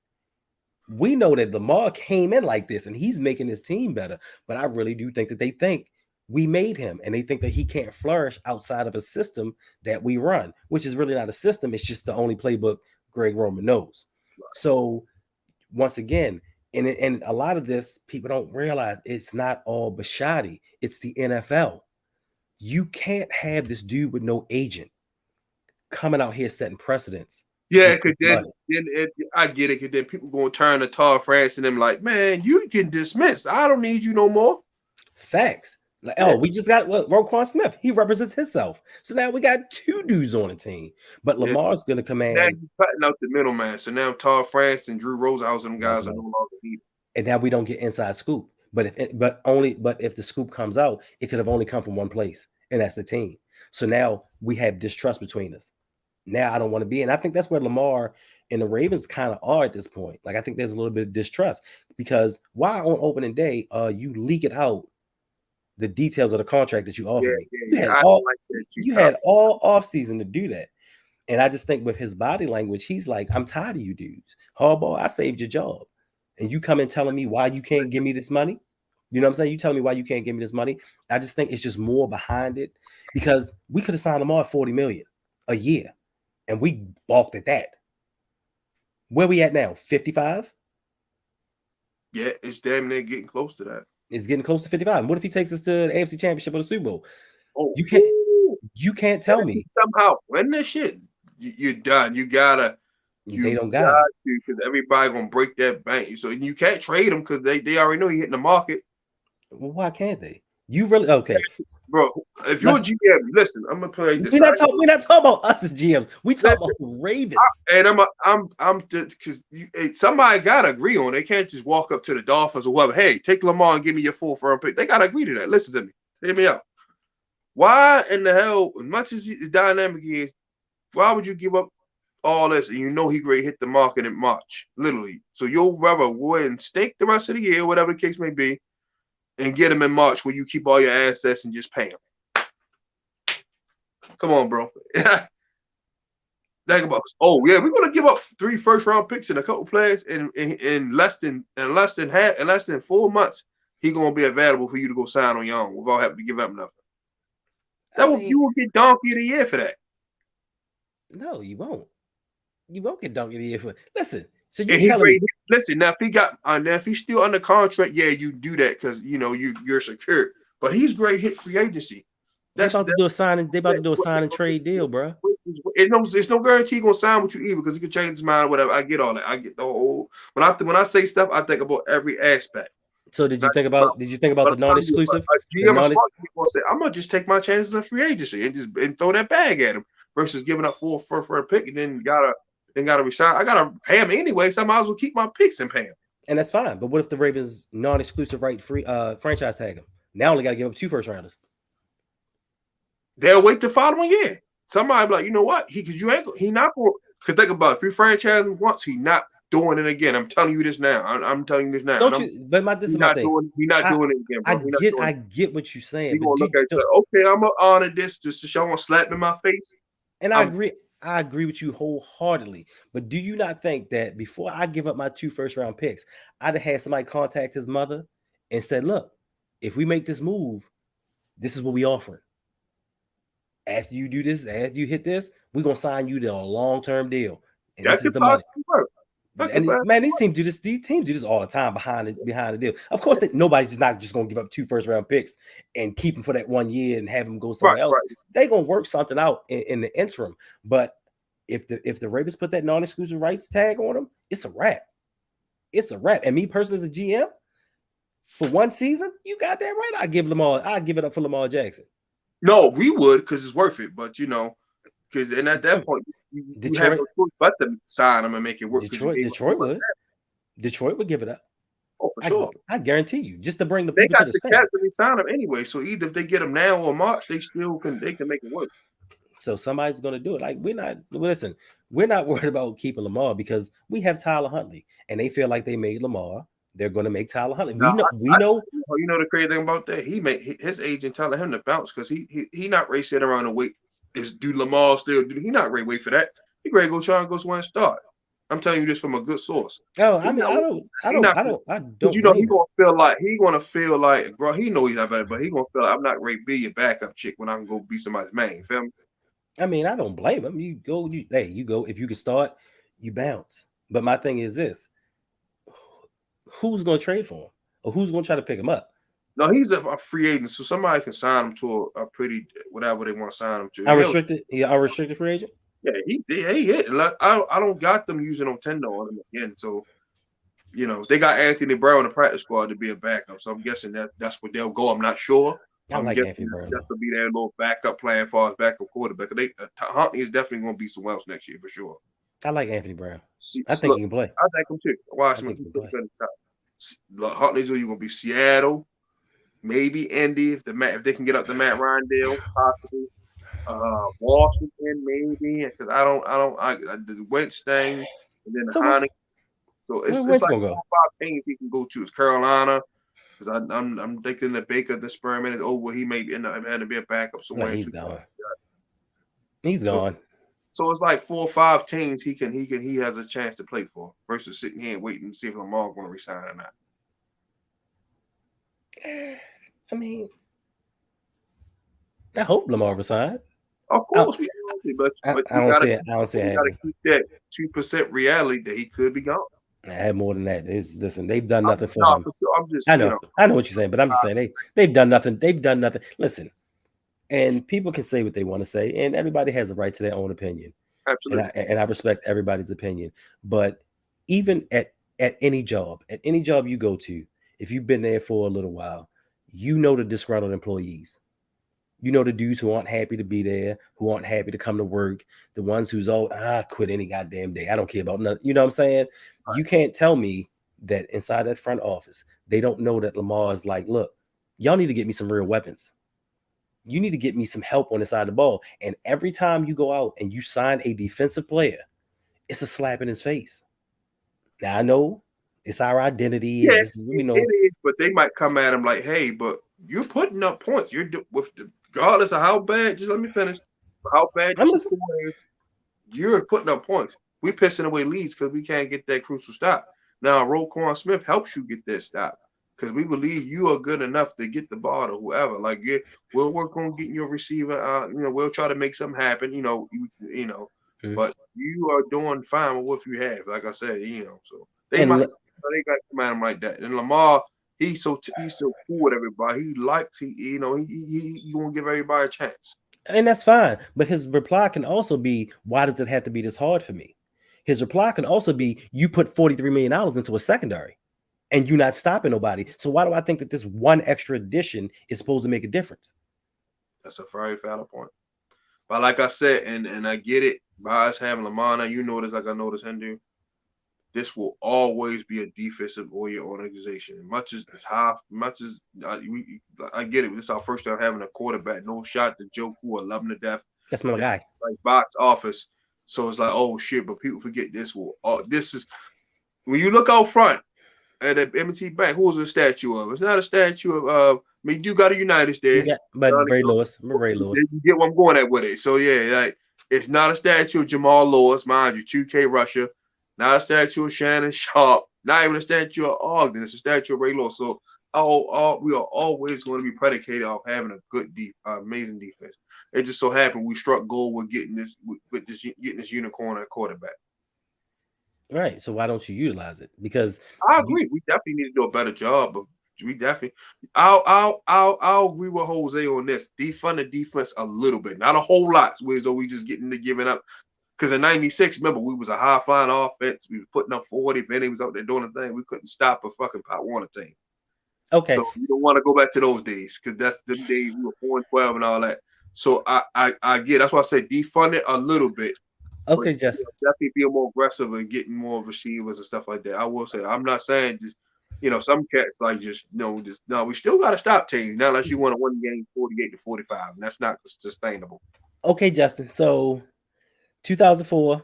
We know that Lamar came in like this and he's making his team better. But I really do think that they think we made him and they think that he can't flourish outside of a system that we run, which is really not a system. It's just the only playbook Greg Roman knows. So once again, and a lot of this, people don't realize it's not all Bashadi. It's the NFL. You can't have this dude with no agent coming out here setting precedents. Yeah, because then I get it. Because then people going to turn to Todd France and them like, man, you can dismiss. I don't need you no more. Facts. Like, we just got Roquan Smith. He represents himself. So now we got two dudes on the team. But Lamar's going to command. Now you're cutting out the middleman. So now Todd France and Drew Rosenhaus and them guys are no longer needed. And now we don't get inside scoop. But if the scoop comes out, it could have only come from one place, and that's the team. So now we have distrust between us. Now I don't want to be, and I think that's where Lamar and the Ravens kind of are at this point. Like I think there's a little bit of distrust because why on opening day you leak it out the details of the contract that you offered me? You had all offseason to do that. And I just think with his body language, he's like, I'm tired of you dudes. Harbaugh, I saved your job. And you come in telling me why you can't give me this money? You know what I'm saying? You telling me why you can't give me this money? I just think it's just more behind it because we could have signed Lamar at $40 million a year. And we balked at that. Where we at now? 55? Yeah, it's damn near getting close to that. It's getting close to 55. And what if he takes us to the AFC Championship or the Super Bowl? Oh, you can't tell me somehow win this shit. You're done. You gotta. They don't got to because everybody gonna break that bank. So you can't trade them because they already know you're hitting the market. Well, why can't they? You really okay, bro? If you're a GM, listen, I'm gonna play this. We're not talking about us as GMs. We talk about Ravens. And I'm because somebody gotta agree on it. They can't just walk up to the Dolphins or whoever. Hey, take Lamar and give me your 4th round pick. They gotta agree to that. Listen to me. Hear me out. Why in the hell, as much as the dynamic is, why would you give up all this and you know he great hit the market in March, literally? So you'll rather go and stake the rest of the year, whatever the case may be, and get him in March where you keep all your assets and just pay him. Come on, bro. Think about this. Oh yeah, we're gonna give up 3 first-round picks and a couple players in less than 4 months. He's gonna be available for you to go sign on your own without having to give up nothing. You will get donkey of the year for that. No, you won't. You won't get donkey of the year for it. Listen. So you're telling me. Listen, now if he's still under contract, yeah, you do that because you're secure. But he's great hit free agency. They're about to do a sign and trade deal, bro. There's no guarantee gonna sign with you either because he can change his mind or whatever. I get all that. I get the whole. When I say stuff, I think about every aspect. So did you think about the non-exclusive? I'm gonna just take my chances in free agency and throw that bag at him versus giving up 4 for a pick and then gotta resign. I gotta pay him anyway, so I might as well keep my picks and pay him. And that's fine. But what if the Ravens non-exclusive right free franchise tag him? Now only gotta give up 2 first rounders. they'll wait the following year. Somebody be like, you know what? He not going. Because think about it, if you franchise him once, he not doing it again. I'm telling you this now. I'm telling you this now. Don't you? But this is my thing. He not doing it again, bro. I get what you're saying. He But gonna look at you like, okay, I'm gonna honor this just to show. I'm slap in my face. And I agree with you wholeheartedly. But do you not think that before I give up my 2 first-round picks, I'd have had somebody contact his mother and said, "Look, if we make this move, this is what we offering. After you do this, after you hit this, we're gonna sign you to a long-term deal, and this is the money." And man, these teams do this all the time behind the deal. Of course, nobody's just not just gonna give up 2 first-round picks and keep them for that 1 year and have them go somewhere else. Right. They're gonna work something out in the interim. But if the Ravens put that non-exclusive rights tag on them, it's a wrap. It's a wrap. And me personally as a GM, for 1 season, you got that right. I give it up for Lamar Jackson. No, we would because it's worth it. But because at that point, you have no choice but to sign them and make it work. Detroit would give it up. Oh, for sure. I guarantee you, just to bring the people to the stand. They got to sign them anyway. So either if they get them now or March, they can make it work. So somebody's going to do it. Like we're not worried about keeping Lamar because we have Tyler Huntley, and they feel like they made Lamar. They're going to make Tyler Huntley. We know. You know the crazy thing about that? He made his agent telling him to bounce because he not ready to sit around and wait. Do Lamar still? He not ready to wait for that. He ready to go try and go somewhere and start. I'm telling you this from a good source. Oh, I don't. Because you know he gonna feel like, bro. He know he's not better, but he gonna feel like I'm not ready to be your backup chick when I can go be somebody's man. Feel me? I mean, I don't blame him. You go. If you can start, you bounce. But my thing is this: who's gonna trade for him, or who's gonna try to pick him up? No, he's a free agent, so somebody can sign him to a pretty whatever they want to sign him to. Unrestricted free agent. Yeah, he hit. I don't got them using Nintendo on him again. So, they got Anthony Brown in the practice squad to be a backup. So I'm guessing that's where they'll go. I'm not sure. I like Anthony Brown. That's to be their little backup plan for his backup quarterback. Huntley is definitely going to be somewhere else next year for sure. I like Anthony Brown. I think he can play. I think him too. Watch him. Huntley's going to be Seattle, maybe Indy if they can get up the Matt Ryan deal, possibly. Washington maybe because I the Wentz thing and then the Heineken. So it's like 4 or 5 teams he can go to. It's Carolina because I'm thinking that Baker the experiment is over. He may end up having to be a backup somewhere. No, he's gone. He's gone. So it's like 4 or 5 teams he has a chance to play for versus sitting here and waiting to see if Lamar's going to resign or not. I mean, I hope Lamar resigns. Of course, we but I don't see it. You got to keep that 2% reality that he could be gone. I have more than that. Listen, they've done nothing for him. I know what you're saying, but I'm just saying they've done nothing. They've done nothing. Listen, and people can say what they want to say, and everybody has a right to their own opinion. Absolutely, and I respect everybody's opinion. But even at any job you go to, if you've been there for a little while, you know the disgruntled employees. You know the dudes who aren't happy to be there, who aren't happy to come to work, the ones who's quit any goddamn day. I don't care about nothing. You know what I'm saying? Right. You can't tell me that inside that front office, they don't know that Lamar is like, look, y'all need to get me some real weapons. You need to get me some help on the side of the ball. And every time you go out and you sign a defensive player, it's a slap in his face. Now I know it's our identity. Yes, it is, but they might come at him like, hey, but you're putting up points. You're regardless of how bad. Just let me finish. How bad you're putting up points. We're pissing away leads because we can't get that crucial stop. Now, Roquan Smith helps you get that stop because we believe you are good enough to get the ball to whoever. Like, we'll work on getting your receiver. We'll try to make something happen. But you are doing fine with what you have. Like I said, so they got to come at him like that. And Lamar. He's so cool with everybody. He gonna give everybody a chance. And that's fine. But his reply can also be, why does it have to be this hard for me? His reply can also be, you put $43 million into a secondary and you're not stopping nobody. So why do I think that this one extra addition is supposed to make a difference? That's a very valid point. But like I said, and I get it, by us having Lamar, now you know this like I know this, Hendo. this will always be a defensive oriented organization. Much as I get it. This is our first time having a quarterback. No shot to Joe Cool. I love him to death. That's my guy. Like box office. So it's like, oh shit, but people forget this this is when you look out front at the M&T Bank, who is a statue of? It's not a statue of I mean, you got a United there. Yeah, but Ray Lewis. You get what I'm going at with it. So yeah, like it's not a statue of Jamal Lewis, mind you, 2K Russia, not a statue of Shannon Sharp, not even a statue of Ogden. It's a statue of Ray Lewis. So we are always going to be predicated off having a good amazing defense. It just so happened we struck gold with getting this unicorn at quarterback. Right. So why don't you utilize it? Because I agree. We definitely need to do a better job. But we definitely. I'll agree with Jose on this. Defund the defense a little bit, not a whole lot. So we just getting to giving up. Because in '96, remember, we was a high flying offense. We was putting up 40. Benny was out there doing the thing. We couldn't stop a fucking Pop Warner team. Okay. So you don't want to go back to those days because that's the days we were 4-12 and all that. So I get. That's why I say defund it a little bit. Okay, Justin. Definitely be more aggressive and getting more receivers and stuff like that. I will say. I'm not saying just. Some cats like no. We still got to stop teams not unless you want to win the game 48-45, and that's not sustainable. Okay, Justin. So 2004,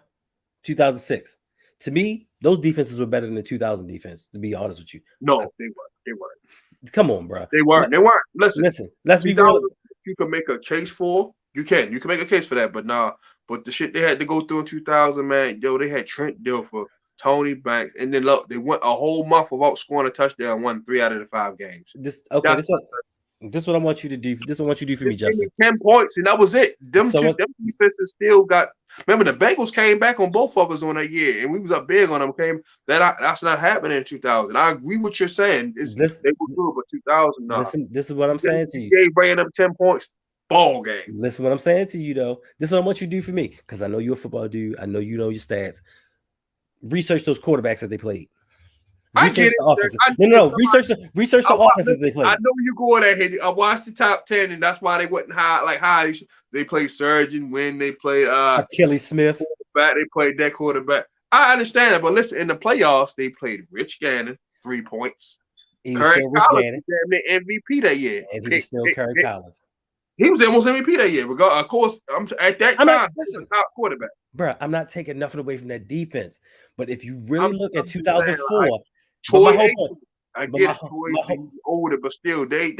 2006. To me, those defenses were better than the 2000 defense. To be honest with you, no, they weren't. Come on, bro. They weren't. Listen. Let's be real. You can make a case for. You can make a case for that, but nah. But the shit they had to go through in 2000, man. They had Trent Dilfer, Tony Banks, and then look, they went a whole month without scoring a touchdown, won 3 out of the 5 games. This is what I want you to do. This is what I want you to do for me, Justin. 10 points, and that was it. Them defenses still got. Remember, the Bengals came back on both of us on that year, and we was up big on them. That's not happening in 2000. I agree with what you're saying. They were good, but 2000, no. Listen, this is what I'm saying to you. Gave Ray them 10 points. Ball game. Listen, what I'm saying to you, though. This is what I want you to do for me, because I know you're a football dude. I know you know your stats. Research those quarterbacks that they played. Research the offenses. Research the offenses they played. I know you go there. I watched the top 10, and that's why they wasn't high. They played Surgeon when they played Achilles Smith. They played that quarterback. I understand that, but listen, in the playoffs, they played Rich Gannon, 3 points. He was still Rich Gannon. MVP that year. And he was still Kerry Collins. He was almost MVP that year. Of course, at that time, he was a top quarterback. Bro, I'm not taking nothing away from that defense. But if you really look at 2004, I get it. Troy older, but still, they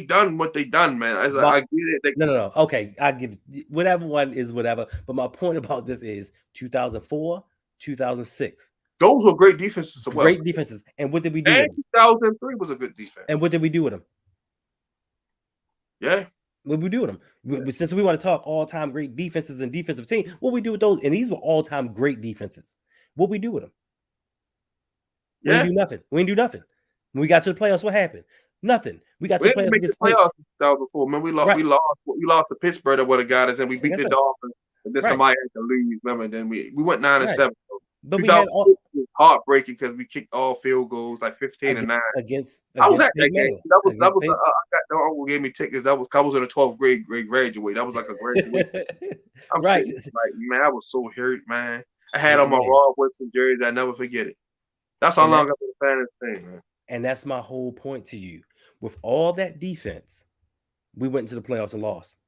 done what they done, man. I get it. No. Okay, I give it. Whatever one is whatever. But my point about this is 2004, 2006. Those were great defenses. Great defenses. And what did we do? And 2003 was a good defense. And what did we do with them? Yeah. What we do with them? Yeah. Since we want to talk all-time great defenses and defensive team, what we do with those? And these were all-time great defenses. What we do with them? We didn't do nothing. We didn't do nothing. When we got to the playoffs, what happened? Nothing. We got to the playoffs. The playoffs in 2004. Man, we lost to Pittsburgh that would have got us, and we beat the Dolphins. And then somebody had to lose. Remember? And then we went 9-7. But we had all heartbreaking because we kicked all field goals, like 15-9. Against I was at that game. That was I got the uncle gave me tickets. I was in a 12th grade graduate. That was like a graduate. I'm right. Like, man, I was so hurt, man. I had on my Rob Wilson jersey. I never forget it. That's how long I've been a fan of this thing, man. And that's my whole point to you. With all that defense, we went into the playoffs and lost.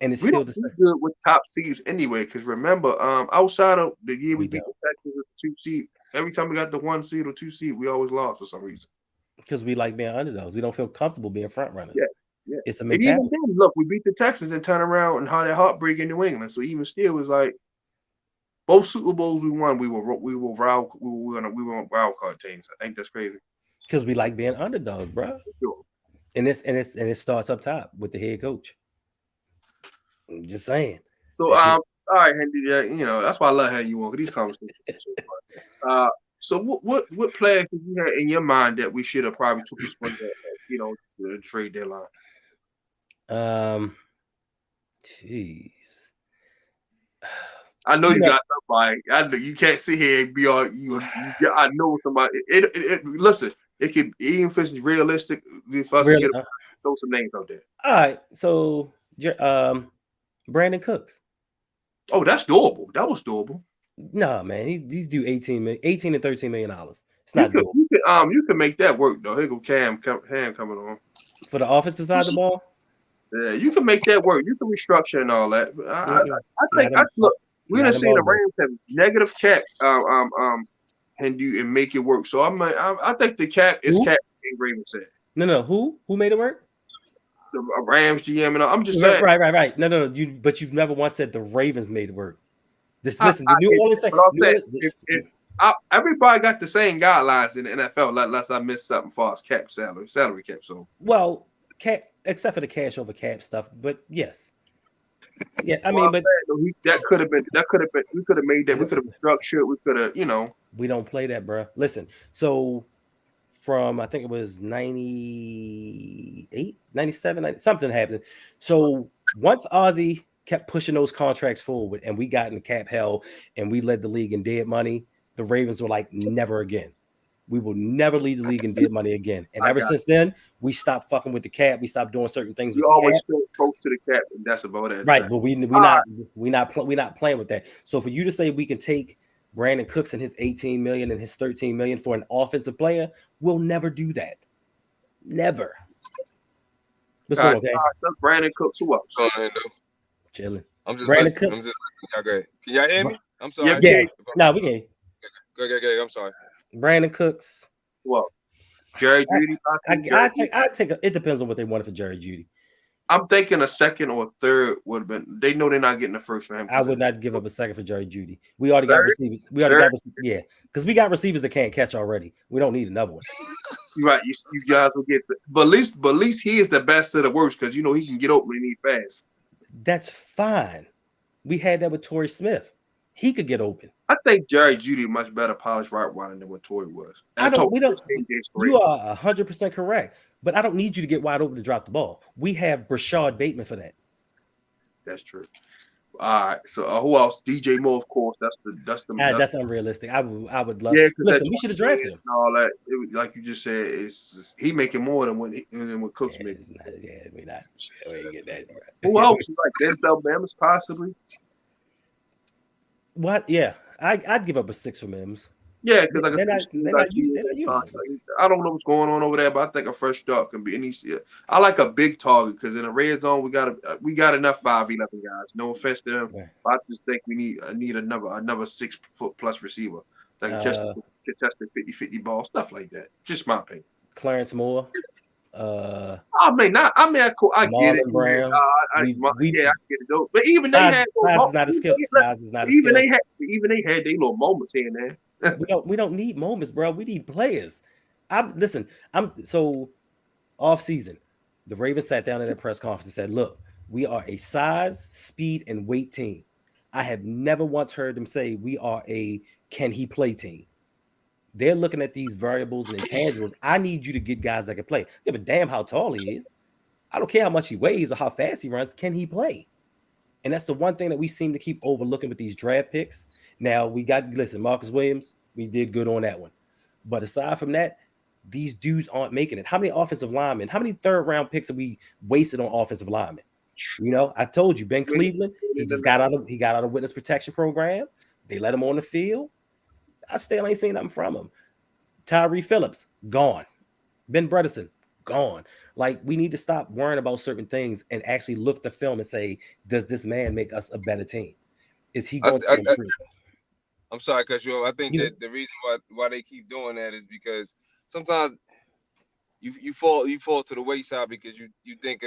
And it's still the same. Good with top seeds anyway, because remember, outside of the year we beat the Texans with the 2 seed, every time we got the 1 seed or 2 seed, we always lost for some reason. Because we like being underdogs. We don't feel comfortable being front runners. Yeah. It's a mentality. And even then, look, we beat the Texans and turn around and had that heartbreak in New England. So even still, was like both Super Bowls we won, we were wild card teams. I think that's crazy. Because we like being underdogs, bro. Sure. And it starts up top with the head coach. I'm just saying. So all right, Hendy, that's why I love having you on these conversations. So what players did you have in your mind that we should have probably took a swing at, the trade deadline? Jeez. I know you got somebody. I know you can't sit here and be all you. I know somebody. Listen, it could even if it's realistic. If us to throw some names out there. All right, so Brandon Cooks. Oh, that's doable. That was doable. Nah, man, these do 18 and $13 million. It's You not could doable you could make that work though. Here go Ham coming on. for the offensive side of the ball. Yeah, you can make that work. You can restructure and all that. But I think look. We done seen the Rams have negative cap and make it work. So I think the cap is cap. Raven said. No. Who made it work? The Rams GM and all. I'm just saying. Right. No. But you've never once said the Ravens made it work. Listen, the New Orleans. Everybody got the same guidelines in the NFL, unless I missed something for us cap salary cap. So except for the cash over cap stuff, but yes. Yeah, I mean, but that could have been. We could have made that. We could have structured. We could have, We don't play that, bro. Listen, so from I think it was 98, 97, something happened. So once Ozzy kept pushing those contracts forward, and we got in cap hell, and we led the league in dead money, the Ravens were like, never again. We will never lead the league in dead money again. And ever since then, we stopped fucking with the cap. We stopped doing certain things. We always stay close to the cap, and that's about it. Right, but we not playing with that. So for you to say we can take Brandon Cooks and his 18 million and his 13 million for an offensive player, we'll never do that. Never. What's going on, okay? Brandon Cooks, who else? Chilling. I'm just listening. I'm just okay. Can y'all hear me? I'm sorry. Yeah. No, we can. Good. I'm sorry. Brandon Cooks. Well, Jerry Jeudy. I take. It depends on what they wanted for Jerry Jeudy. I'm thinking a second or a third would have been. They know they're not getting the first for him. I would not give up a second for Jerry Jeudy. We already got receivers. Because we got receivers that can't catch already. We don't need another one. You're right. You guys will get but at least he is the best of the worst because he can get open and eat fast. That's fine. We had that with Torrey Smith. He could get open. I think Jerry Jeudy much better polished route running than what Torrey was. You are 100% correct. But I don't need you to get wide open to drop the ball. We have Rashad Bateman for that. That's true. All right. So who else? DJ Moore, of course. That's unrealistic. I would love. Yeah, listen, we should have drafted him. All that, like you just said, he making more than what Cooks makes. We ain't get that. Who else? Like Denzel Mims, possibly. What? Yeah, I'd give up a 6 for Mims. Yeah, because I don't know what's going on over there, but I think a fresh start can be. I like a big target because in the red zone we got enough 5'11" guys. No offense to them, but I just think we need another 6 foot plus receiver that can contest the 50-50 ball, stuff like that. Just my opinion. Clarence Moore. I get it. Brown. I get it though. But even they had size is not a skill. Size is not a skill. Even they had their little moments here and there. we don't need moments, bro. We need players. So off season, the Ravens sat down at their press conference and said, "Look, we are a size, speed, and weight team." I have never once heard them say we are a can he play team. They're looking at these variables and intangibles. I need you to get guys that can play. Give a damn how tall he is. I don't care how much he weighs or how fast he runs. Can he play? And that's the one thing that we seem to keep overlooking with these draft picks. Now, Marcus Williams, we did good on that one. But aside from that, these dudes aren't making it. How many offensive linemen, how many third-round picks have we wasted on offensive linemen? I told you, Ben Cleveland, he got out of witness protection program. They let him on the field. I still ain't seen nothing from him. Tyree Phillips, gone. Ben Bredesen, gone. Like, we need to stop worrying about certain things and actually look the film and say, does this man make us a better team? Is he going to improve? I'm sorry, because I think that the reason why they keep doing that is because sometimes you fall to the wayside because you think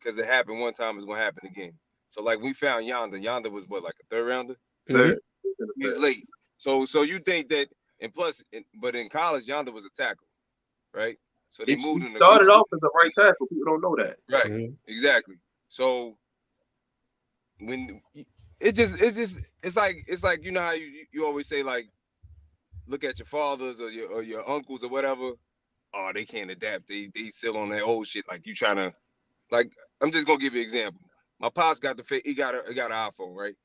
because it happened one time it's gonna happen again. So like we found Yonder. Yonder was like a third rounder. Mm-hmm. He's late. So you think that, and plus, but in college Yonder was a tackle, right? So they moved him. Started off as a right tackle. People don't know that. Right. Exactly. So when it's like how you always say, like, look at your fathers or your uncles or whatever. Oh, they can't adapt. They still on that old shit. Like, you trying to, like, I'm just gonna give you an example. My pops got an iPhone, right?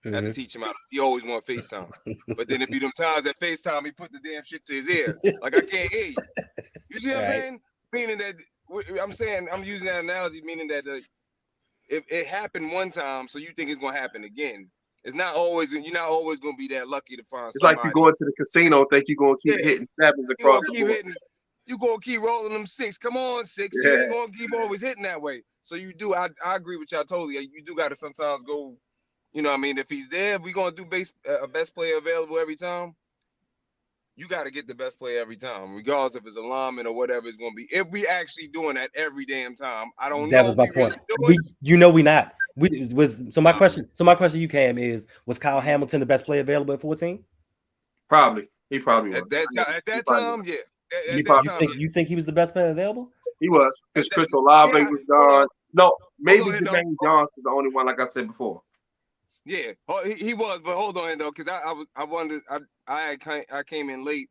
I had to teach him how. He always want FaceTime, but then it be them times that FaceTime, he put the damn shit to his ear, like I can't hear you. You see what I'm saying? Meaning that I'm using that analogy, meaning that if it happened one time, so you think it's gonna happen again. It's not always. You're not always gonna be that lucky to find It's somebody. like you going to the casino, think you're gonna keep hitting sevens You across gonna the keep board. hitting. You gonna keep rolling them 6. Come on, 6. Yeah. You ain't gonna keep always hitting that way. So you do. I agree with y'all totally. You do got to sometimes go. You know what I mean? If he's there, we gonna do best player available every time. You got to get the best player every time, regardless if it's a lineman or whatever it's going to be. If we actually doing that every damn time, I don't know. That was my point. We not. So my question to you, Cam, was Kyle Hamilton the best player available at 14? Probably. He probably was. At that time, yeah. You think he was the best player available? He was, because Chris Olave was gone. No, maybe Jermaine Johnson was the only one, like I said before. Yeah, he was, but hold on though, because I wondered. I came in late,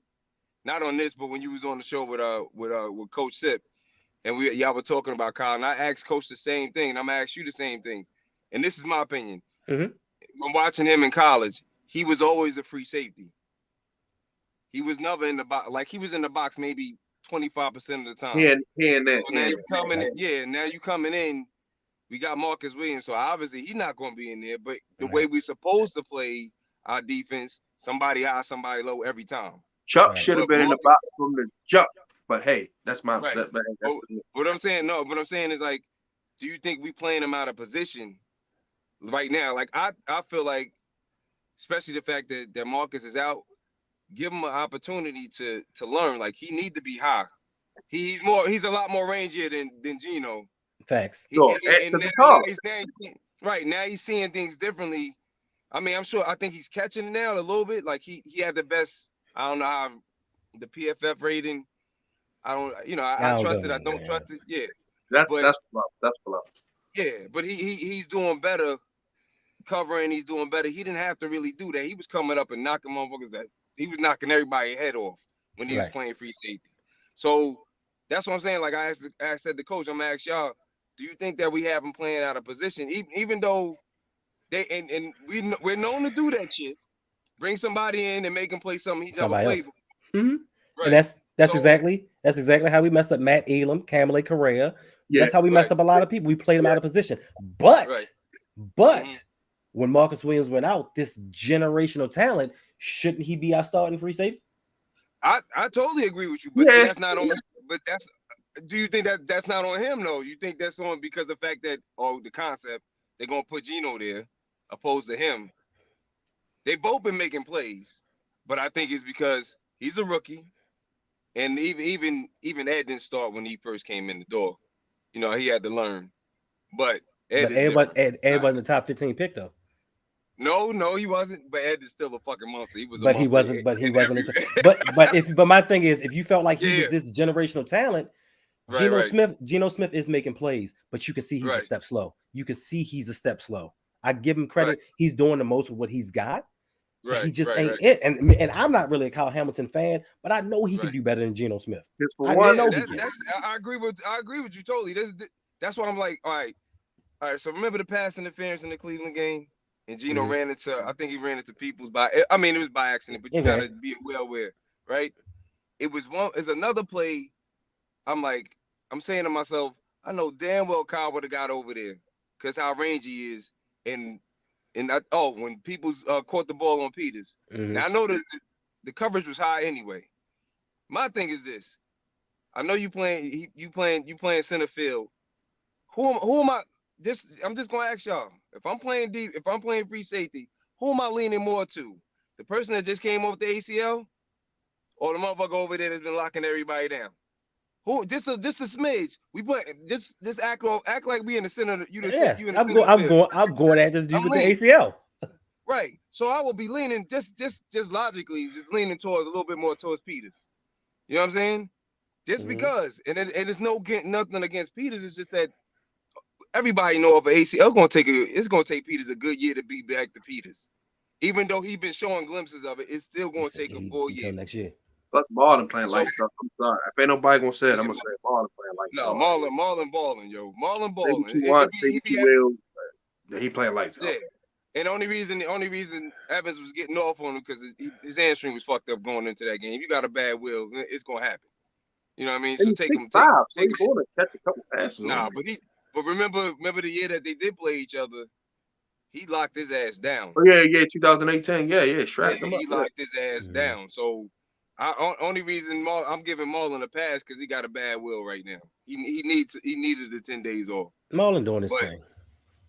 not on this, but when you was on the show with Coach Sip, and y'all were talking about Kyle, and I asked Coach the same thing, and I'm gonna ask you the same thing, and this is my opinion. Mm-hmm. From watching him in college, he was always a free safety. He was never in the box. Like, he was in the box maybe 25% of the time. Now you coming in. Now you coming in. We got Marcus Williams, so obviously he's not going to be in there. But the way we're supposed to play our defense, somebody high, somebody low every time. Chuck should have been in the box from the jump. But hey, that's my. Right. What I'm saying is, like, do you think we playing him out of position right now? Like, I feel like, especially the fact that Marcus is out, give him an opportunity to learn. Like, he need to be high. He's a lot more rangier than Geno. Facts. Now he's seeing things differently. I mean, I think he's catching it now a little bit. Like, he had the best. I don't know how the PFF rating. I trust it. I don't trust it. Yeah, that's fluff. Yeah, but he's doing better covering. He's doing better. He didn't have to really do that. He was coming up and knocking motherfuckers that. He was knocking everybody's head off when he was playing free safety. So that's what I'm saying. Like, I said to Coach, I'm gonna ask y'all, do you think that we have him playing out of position, even though we're known to do that shit? Bring somebody in and make him play something he's never played before. Mm-hmm. Right. And that's exactly how we messed up Matt Elam, Kamale Correa. Yeah, that's how we messed up a lot of people. We played him out of position. But when Marcus Williams went out, this generational talent, shouldn't he be our starting free safety? I totally agree with you, but see, that's not on. But do you think that's not on him though? You think that's on because of the fact that the concept they're gonna put Geno there opposed to him? They both been making plays, but I think it's because he's a rookie, and even Ed didn't start when he first came in the door. You know, he had to learn. But Ed wasn't the top 15 pick though. No, he wasn't. But Ed is still a fucking monster. He was. But he wasn't. But my thing is, if you felt like he was this generational talent, Geno Smith is making plays, but you can see he's a step slow. I give him credit. He's doing the most with what he's got. He just ain't it. And I'm not really a Kyle Hamilton fan, but I know he can do better than Geno Smith. I agree with you totally. That's why I'm like, all right. So remember the pass interference in the Cleveland game? And Geno ran into Peoples it was by accident, but you gotta be well aware, right? It's another play. I'm saying to myself, I know damn well Kyle would have got over there because how rangy he is. And when Peoples caught the ball on Peters. Now I know that the coverage was high anyway. My thing is this. I know you playing center field. Who am I? I'm just gonna ask y'all. If I'm playing free safety, who am I leaning more to? The person that just came off the ACL, or the motherfucker over there that's been locking everybody down? Who? Just a smidge. We play. Just act like we in the center. I'm going after the dude with the ACL. Right. So I will be leaning just logically, just leaning towards a little bit more towards Peters. You know what I'm saying? Just because, and it's nothing against Peters. It's just that. Everybody know of an ACL. It's gonna take Peters a good year to be back to Peters. Even though he's been showing glimpses of it, it's still gonna take a full year. Next year. Plus Marlon playing lights up. I'm sorry. If ain't nobody gonna say it, I'm gonna say Marlon playing lights up. No, Marlon balling, yo. Marlon balling. He playing lights up. Yeah. And the only reason Evans was getting off on him because his hamstring was fucked up going into that game. If you got a bad will, it's gonna happen. You know what I mean? So take him. So he's gonna catch a couple passes. But remember the year that they did play each other, he locked his ass down. Oh yeah, 2018. Yeah, strapped him up. He locked his ass Mhm. down. So only reason I'm giving Marlon a pass because he got a bad will right now. He needed the 10 days off. Marlon doing his But thing.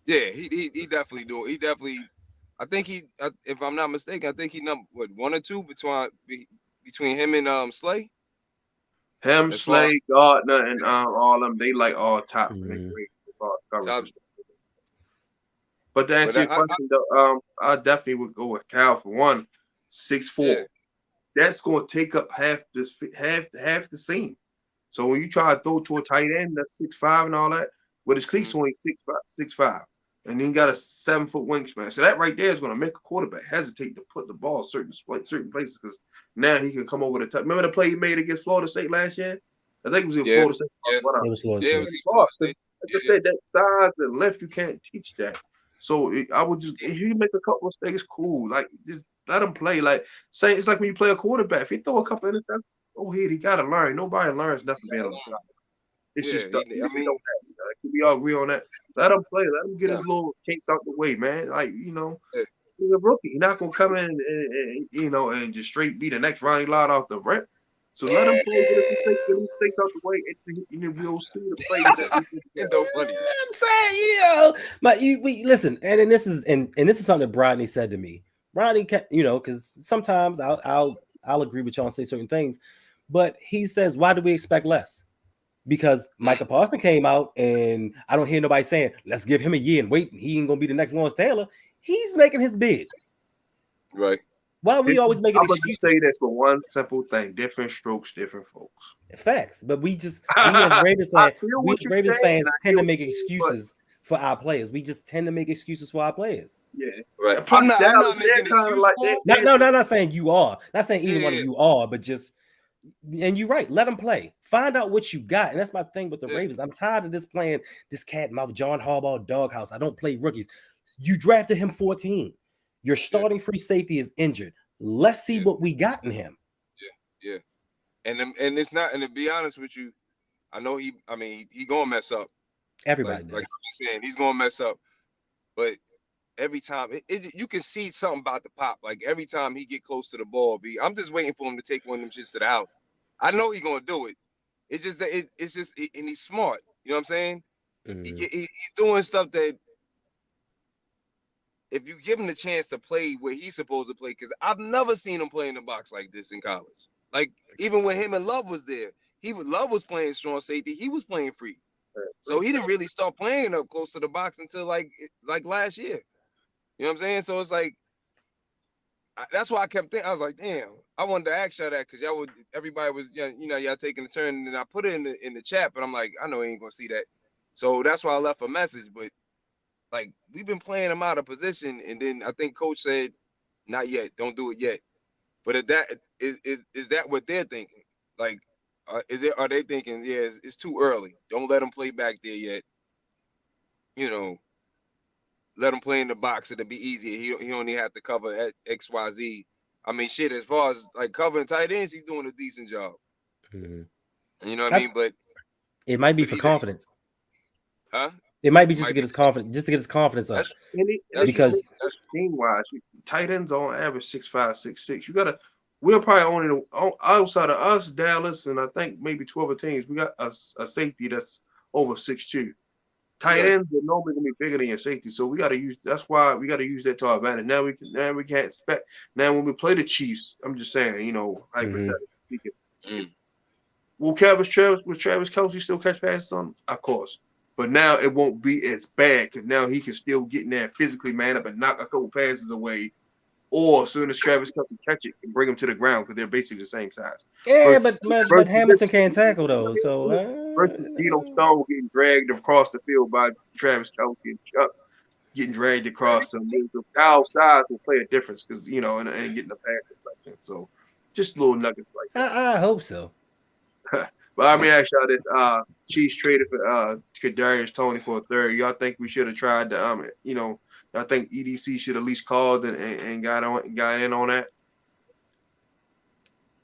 yeah, he definitely doing. He definitely. I think if I'm not mistaken, I think he number 1 or 2 between him and Slay. Him, As far Slay, Gardner, and all them, they like all top in the Mhm. grade as far as coverage. top, But to answer your question, though, I definitely would go with Cal for one, 6'4". Yeah. That's going to take up half the seam. So when you try to throw to a tight end that's 6'5" and all that, with his cleats only 6'5", and then you got a 7-foot wingspan. So that right there is going to make a quarterback hesitate to put the ball certain places because now he can come over the top. Remember the play he made against Florida State last year? I think it was in Florida State. It was Florida Yeah, State. it was Florida State. Like I said, that size and length, you can't teach that. So I would just, if you make a couple of mistakes, cool. Like, just let him play. Like, say it's like when you play a quarterback. If you throw a couple of interceptions, go ahead. He got to learn. Nobody learns nothing being on the side. It's Yeah, just, I mean, we all agree on that. Let him play. Let him get his little kinks out the way, man. Like, he's a rookie. He's not going to come in and just straight beat the next Ronnie Lott off the rip. So let him play, get his mistakes out the way, and we'll see the play. Hendo funny. I'm saying, but we listen, and this is something that Rodney said to me. Rodney, because sometimes I'll agree with y'all and say certain things, but he says, why do we expect less? Because Micah Parson came out, and I don't hear nobody saying, let's give him a year and wait, he ain't gonna be the next Lawrence Taylor. He's making his bid. Right. Why are we always making excuses? I'm going to say this for one simple thing: different strokes, different folks. Facts, but we as Ravens fans tend to make excuses for our players. We just tend to make excuses for our players. Yeah, right. I'm not making excuses. Like not saying you are. Not saying either one of you are, but just. And you're right. Let them play. Find out what you got. And that's my thing with the Ravens. I'm tired of this playing this cat and mouth John Harbaugh doghouse. I don't play rookies. You drafted him 14. Your starting free safety is injured. Let's see what we got in him. Yeah. And it's not. And to be honest with you, I know he gonna mess up. Everybody does. Like I'm saying, he's gonna mess up. But every time you can see something about the pop. Like every time he get close to the ball, I'm just waiting for him to take one of them shits to the house. I know he's gonna do it. It's just that and he's smart. You know what I'm saying? Mm-hmm. He's doing stuff that if you give him the chance to play where he's supposed to play, because I've never seen him play in the box like this in college. Like even when him and Love was there, Love was playing strong safety. He was playing free. So he didn't really start playing up close to the box until like last year. You know what I'm saying? So it's like that's why I kept thinking. I was like, damn, I wanted to ask y'all that because everybody was y'all taking a turn, and I put it in the chat, but I'm like, I know he ain't gonna see that. So that's why I left a message. But like we've been playing him out of position, and then I think coach said, not yet, don't do it yet. But is that what they're thinking? Like, are they thinking, yeah, it's too early. Don't let him play back there yet. Let him play in the box. It'll be easier. He only have to cover at XYZ. I mean, shit, as far as like covering tight ends, he's doing a decent job. Mm-hmm. You know what I mean? But it might be for confidence. Huh? It might be just to get his confidence up. Because scheme wise, tight ends on average 6'5", 6'6". We're probably only outside of us, Dallas, and I think maybe 12 teams. We got a safety that's over 6'2". Tight ends are normally gonna be bigger than your safety, so we got to use. That's why we got to use that to our advantage. Now we can't expect. Now when we play the Chiefs, I'm just saying, hypothetically speaking, will Travis Kelce still catch passes on? Of course, but now it won't be as bad because now he can still get in there physically, man up and knock a couple passes away. Or as soon as Travis Kelce catch it and bring him to the ground because they're basically the same size. Yeah, but Hamilton can't tackle though. So versus Dino Stone getting dragged across the field by Travis Kelce and Chuck getting dragged across them. Kyle size will play a difference because and getting the pass deflection. So just little nuggets like that. I hope so. But let me ask y'all this: Chiefs traded for Kadarius Toney for a third. Y'all think we should have tried to I think EDC should at least called and got in on that.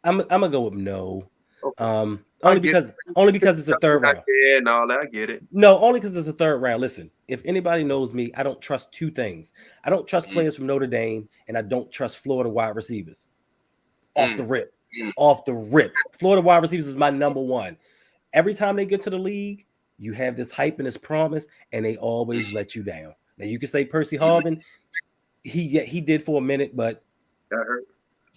I'm gonna go with no. Okay. Only because it's a third round. Yeah, and all that. I get it. No, only because it's a third round. Listen, if anybody knows me, I don't trust two things. I don't trust players from Notre Dame, and I don't trust Florida wide receivers. Off the rip. Florida wide receivers is my number one. Every time they get to the league, you have this hype and this promise, and they always let you down. Now you can say Percy Harvin, he did for a minute, but got hurt.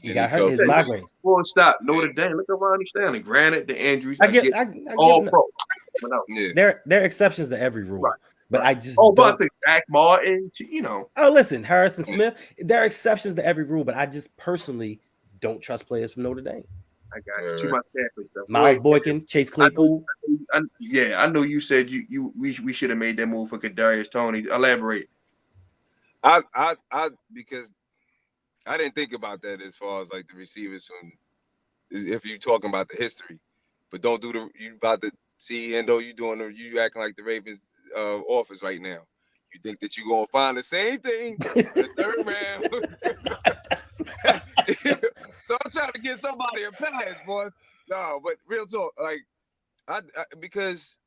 He got hurt. His migraine. Full stop. Notre Dame. Look at Ronnie Stanley. Granted, the injuries. I get all pro. There are exceptions to every rule, right. But I just but say Zach Martin. You know. Oh, listen, Harrison Smith. There are exceptions to every rule, but I just personally don't trust players from Notre Dame. I got too much stuff. Miles Boykin, Chase Claypool. I know you said we should have made that move for Kadarius Toney. Elaborate. Because I didn't think about that as far as like the receivers from, if you're talking about the history, but don't do you about to see Hendo, you acting like the Ravens office right now. You think that you're gonna find the same thing in the third round. So I'm trying to get somebody a pass, boys. No, but real talk, like I because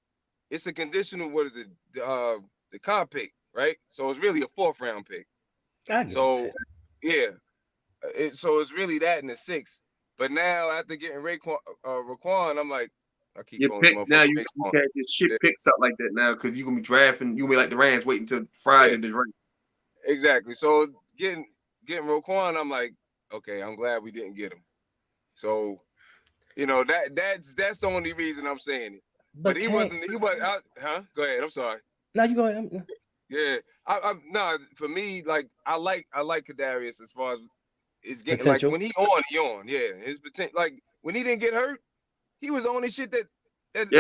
it's a conditional, what is it? The comp pick, right? So it's really a 4th round pick. So yeah. So it's really that in the 6th. But now after getting Raquan, I'm like, I keep going. Now you can't just pick something like that now because you're gonna be drafting. You gonna be like the Rams waiting until Friday to draft. Exactly. So getting Raquan, I'm like, okay, I'm glad we didn't get him. So, that's the only reason I'm saying it. But he was. Go ahead. I'm sorry. No, you go ahead. Yeah. No, for me, like I like Kadarius as far as it's getting potential. Like when he on. Yeah. His potential, like when he didn't get hurt, he was on his shit that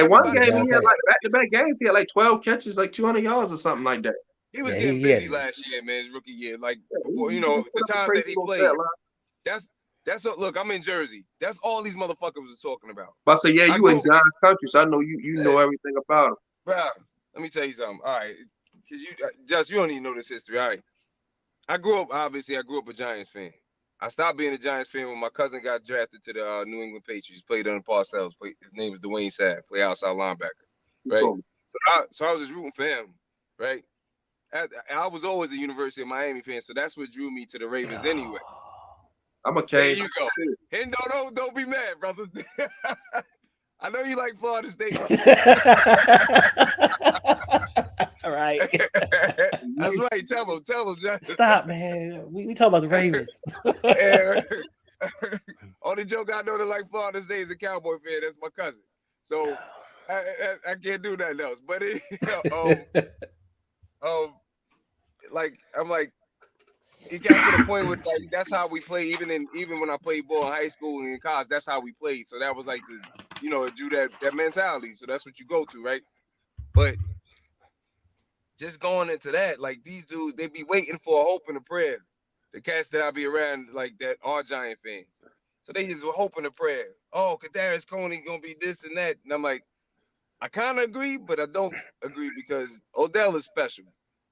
one game he had like back-to-back games, he had like 12 catches, like 200 yards or something like that. He was getting busy last year, man, his rookie year. Like before, the times that he played. That's look, I'm in Jersey. That's all these motherfuckers was talking about. But I say, you in John's country, so I know you know everything about him. Bro, let me tell you something. All right, because you don't even know this history. All right, I grew up a Giants fan. I stopped being a Giants fan when my cousin got drafted to the New England Patriots. Played under Parcells. His name was Dwayne Sapp. Play outside linebacker. Right. So I was just rooting for him. Right. I was always a University of Miami fan, so that's what drew me to the Ravens anyway. I'm okay. There you go. Hendo, don't be mad, brother. I know you like Florida State. All right. That's right. Tell him, John. Stop, man. We talk about the Ravens. Only joke I know that like Florida State is a Cowboy fan. That's my cousin. So I can't do nothing else. But I'm like, it got to the point where like that's how we play. Even when I played ball in high school and in college, that's how we played. So that was like do that mentality. So that's what you go to, right? But just going into that, like these dudes, they be waiting for a hope and a prayer. The cats that I be around like that are Giant fans. So they just were hoping a prayer. Oh, Kadarius Toney gonna be this and that. And I'm like, I kind of agree, but I don't agree because Odell is special.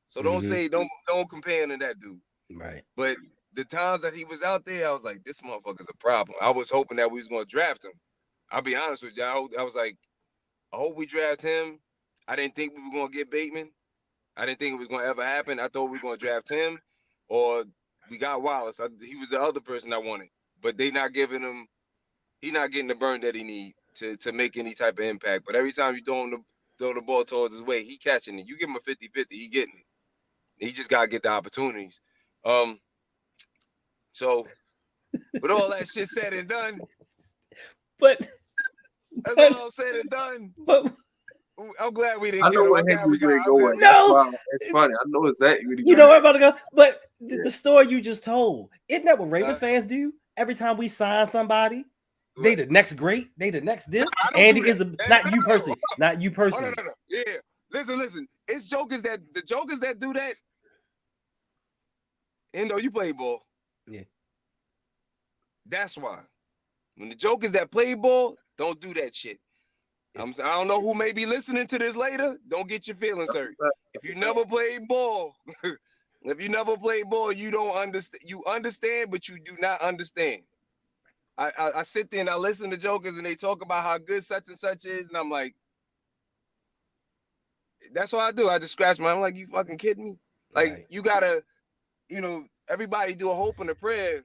So don't compare him to that dude. Right. But the times that he was out there, I was like, this motherfucker's a problem. I was hoping that we was going to draft him. I'll be honest with you. I was like, I hope we draft him. I didn't think we were going to get Bateman. I didn't think it was going to ever happen. I thought we were going to draft him or we got Wallace. He was the other person I wanted. But they not giving him, he not getting the burn that he need to make any type of impact. But every time you throw the ball towards his way, he catching it. You give him a 50-50, he getting it. He just got to get the opportunities. So with all that shit said and done, but that's all said and done. But I'm glad we didn't. I know what we going. No, it's funny. I know exactly. You know where I'm about to go. But the story you just told, isn't that what Ravens fans do? Every time we sign somebody, they the next great, they the next this. Andy is not you personally, not you personally. No. Yeah, listen. It's jokers that do that. Hendo, you play ball. Yeah. That's why. When the jokers that play ball, don't do that shit. I don't know who may be listening to this later. Don't get your feelings hurt. If you never played ball, you don't understand. You understand, but you do not understand. I sit there and I listen to jokers and they talk about how good such and such is, and I'm like, that's what I do. I just scratch my. I'm like, you fucking kidding me? Like you gotta, everybody do a hope and a prayer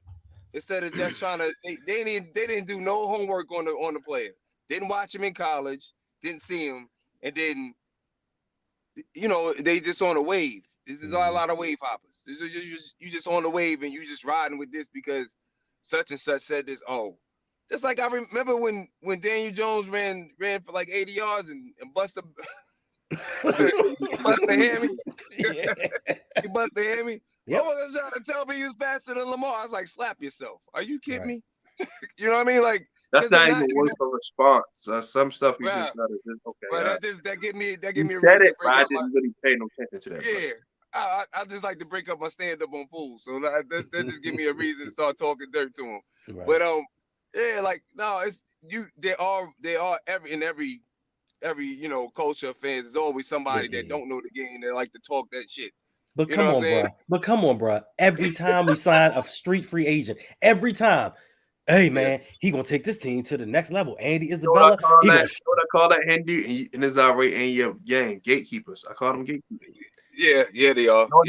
instead of just trying to. They didn't do no homework on the player. Didn't watch him in college. Didn't see him, and then they just on a wave. This is a lot of wave hoppers. You just on the wave and you just riding with this because such and such said this. Oh, just like I remember when Daniel Jones ran for like 80 yards and bust a hammy. He bust a hammy. Yep. Oh, was trying to tell me he was faster than Lamar. I was like, slap yourself. Are you kidding me? You know what I mean? Like that's not even worth a response. Some stuff you just gotta just okay. But that give me a reason it, but I didn't really pay no attention to that. Yeah. I just like to break up my stand up on fools. So that just give me a reason to start talking dirt to them. Right. But yeah, like no, it's they are every culture of fans. There's always somebody that don't know the game that like to talk that shit. But come on, bro. Every time we sign a street free agent, every time, hey man, he gonna take this team to the next level. Andy Isabella, what I call that Hendo and it's already in your gang, gatekeepers. I call them gatekeepers. Yeah, they are. No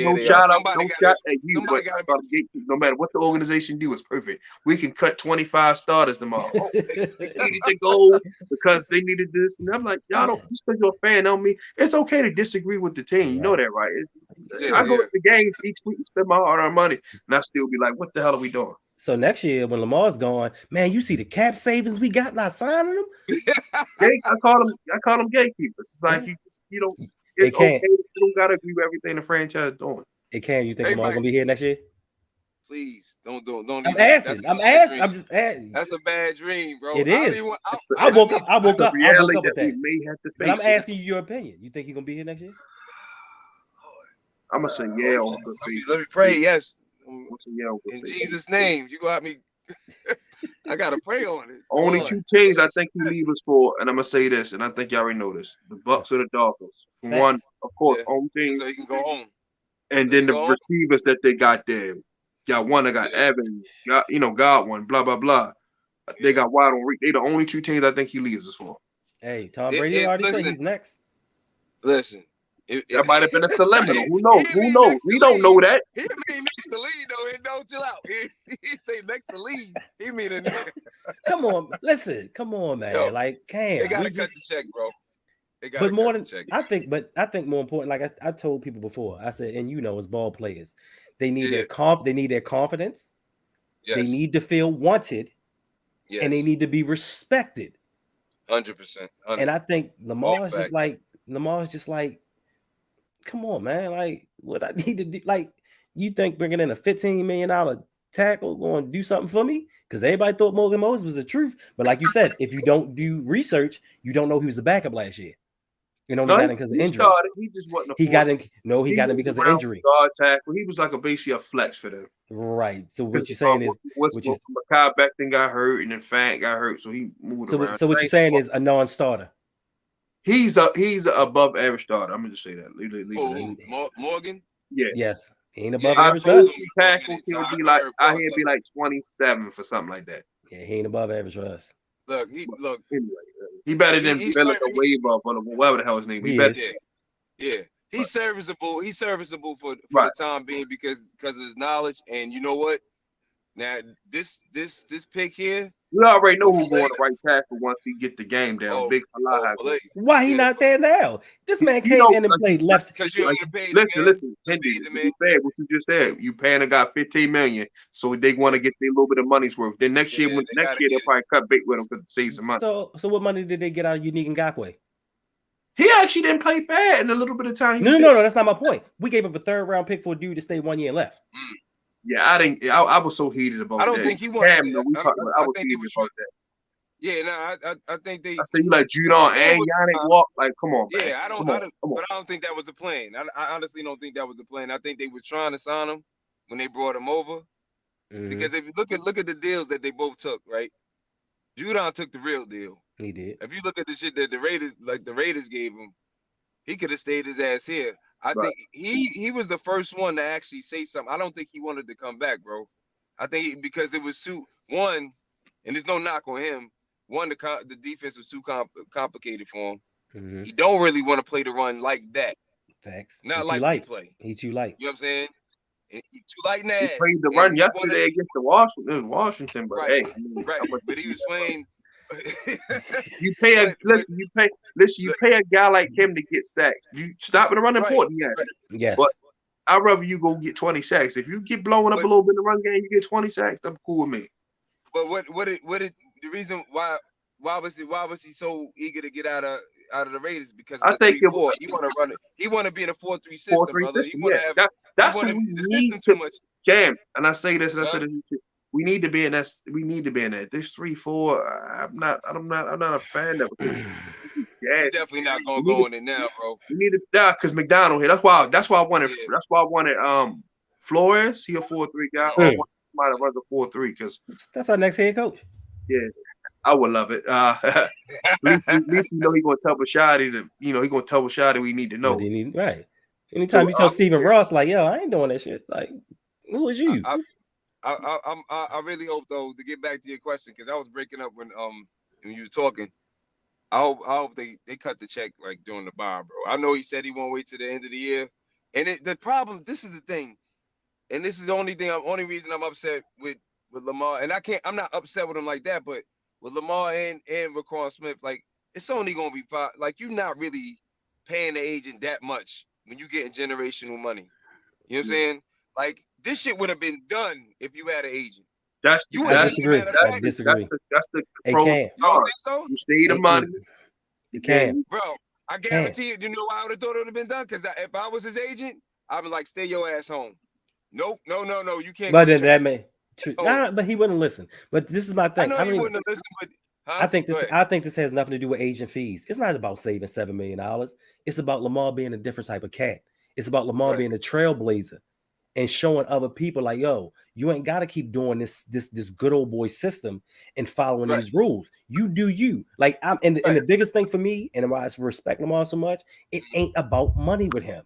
matter what the organization do, it's perfect. We can cut 25 starters tomorrow. They needed to go because they needed this, and I'm like, y'all don't. Just because you're a fan, don't mean it's okay to disagree with the team. You know that, right? I go to the games each week and spend my hard-earned money, and I still be like, what the hell are we doing? So next year when Lamar's gone, man, you see the cap savings we got not signing them. I call them gatekeepers. It's like you don't. It's okay. You don't gotta agree with everything the franchise is doing. You think Lamar gonna be here next year? Please don't. I'm asking. I'm just asking. That's a bad dream, bro. It is. I woke up with that. But I'm asking you your opinion. You think he's gonna be here next year? I'm gonna say yeah. Let me pray. Yes. In Jesus' name, you got me. I gotta pray on it. Only two teams I think he leaves us for, and I'm gonna say this, and I think you already know this: the Bucs or the Dolphins. One, of course, home team, so he can go home. And then the receivers that they got there, got one that got Evans, Godwin, blah blah blah. They got wide on. They the only two teams I think he leaves us for. Hey, Tom Brady already said he's next. Listen. That might have been a subliminal. Who knows? We don't know that. He mean next to lead though. And don't chill out. He say next to lead. He mean it. Come on, listen. Come on, man. Yo, like, they gotta cut the check, bro. But more than I think more important. Like I told people before, I said, and as ball players, they need their confidence. Yes. They need to feel wanted, and they need to be respected. 100%. And I think Lamar's just like. Come on, man. Like, what I need to do? Like, you think bringing in a $15 million tackle going to do something for me? Because everybody thought Morgan Moses was the truth. But like you said, if you don't do research, you don't know he was a backup last year. Got in because of injury. He just wasn't. He got in because of injury. Guard tackle. He was like basically a flex for them. Right. So what you're saying is, Makai Becton got hurt and then Fant got hurt, so he moved around. So what you're saying is a non-starter. He's above average starter. I'm gonna just say that. Morgan? Yeah. Yes. He ain't above average. Tackles, he'll be like 27 for something like that. Yeah, he ain't above average for us. Look. Anyway, he better than Philip a waiver or whatever the hell his name. Yeah. He's serviceable. He's serviceable for the time being because of his knowledge. And you know what? Now this pick here. We already know who's going to right tackle once he get the game down. Big Salah. Why he not there now? This man came in and played left. Because you paid. Listen, Hendy, you said what you just said. You paying a guy $15 million, so they want to get a little bit of money's worth. Then next year they'll probably cut bait with him to save some money. So what money did they get out of Unique Ngakwe? He actually didn't play bad in a little bit of time. No, that's not my point. We gave up a 3rd round pick for a dude to stay 1 year left. Yeah, I didn't. I was so heated about that. I don't think he wanted. I was heated about that. Yeah, no, I think they. I say you like Judon and Yannick Walk. Like, come on. Man. Yeah, but I don't think that was the plan. I honestly don't think that was the plan. I think they were trying to sign him when they brought him over. Mm-hmm. Because if you look at the deals that they both took, right? Judon took the real deal. He did. If you look at the shit that the Raiders gave him, he could have stayed his ass here. I think he was the first one to actually say something. I don't think he wanted to come back, bro. I think because it was one, and there's no knock on him. One, the defense was too complicated for him. Mm-hmm. He don't really want to play the run like that. Facts. Not He like light. we play. He too light. You know what I'm saying? And he too light in the He ass. played the And run he yesterday against the Washington, but Right, hey, I mean, right. how much But he was playing. you pay a you pay a guy like him to get sacks. You stopping the run Right, important, yes. right. Yes. But I'd rather you go get 20 sacks. If you get blowing up a little bit in the run game, you get 20 sacks. That's cool with me. But what the reason why was he so eager to get out of the Raiders? Because I think 3-4. He want to run it. He want to be in a 4-3 system, 4-3 brother. system. He want to Yeah, have. that's he what wanna, we the need system to, too much. Cam, and I say this, and I Huh? said it. We need to be in that. We need to be in that. This 3-4. I'm not a fan of it. Yeah, He's definitely not gonna go in it now, bro. We need to die because McDonald here. That's why I wanted. Yeah. That's why I wanted Flores. He a 4-3 guy. Or I want somebody that runs a 4-3 because That's our next head coach. yeah, I would love it. At least you know he gonna tell Bashadi that he gonna tell Bashadi we need to know. What he need, right. Anytime you tell Stephen Ross like, yo, I ain't doing that shit. Like, who is you? I really hope though, to get back to your question, because I was breaking up when you were talking. I hope they cut the check like during the bye, bro. I know he said he won't wait till the end of the year, and the problem. This is the thing, and this is the only reason I'm upset with Lamar. And I'm not upset with him like that, but with Lamar and Raquan Smith, like it's only gonna be five. Like you're not really paying the agent that much when you getting generational money. You know what I'm saying? Like this shit would have been done if you had an agent. I disagree. I disagree. That's the Hey, pro. Cam. You don't think so? You stay the money. You can. Bro, I guarantee you. You know why I would have thought it would have been done? Because if I was his agent, I'd be like, stay your ass home. Nope, no, you can't. But then that may. But he wouldn't listen. But this is my thing. I know he wouldn't have listened, but I think this has nothing to do with agent fees. It's not about saving $7 million. It's about Lamar being a different type of cat. It's about Lamar being a trailblazer and showing other people like, yo, you ain't got to keep doing this good old boy system and following these rules. You do you. Like and the biggest thing for me, and why I respect Lamar so much, it ain't about money with him.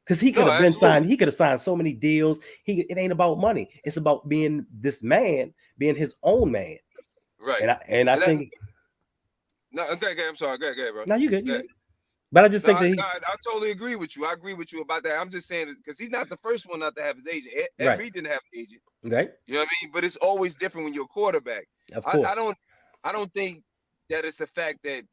Because he could have been signed, he could have signed so many deals. It ain't about money. It's about being this man, being his own man. Right. And I think. No, okay, I'm sorry. Go ahead, bro. No, you good. But I just think that I totally agree with you. I agree with you about that. I'm just saying because he's not the first one not to have his agent. Ed Reed didn't have an agent. Right. You know what I mean? But it's always different when you're a quarterback. Of course. I don't think that it's the fact that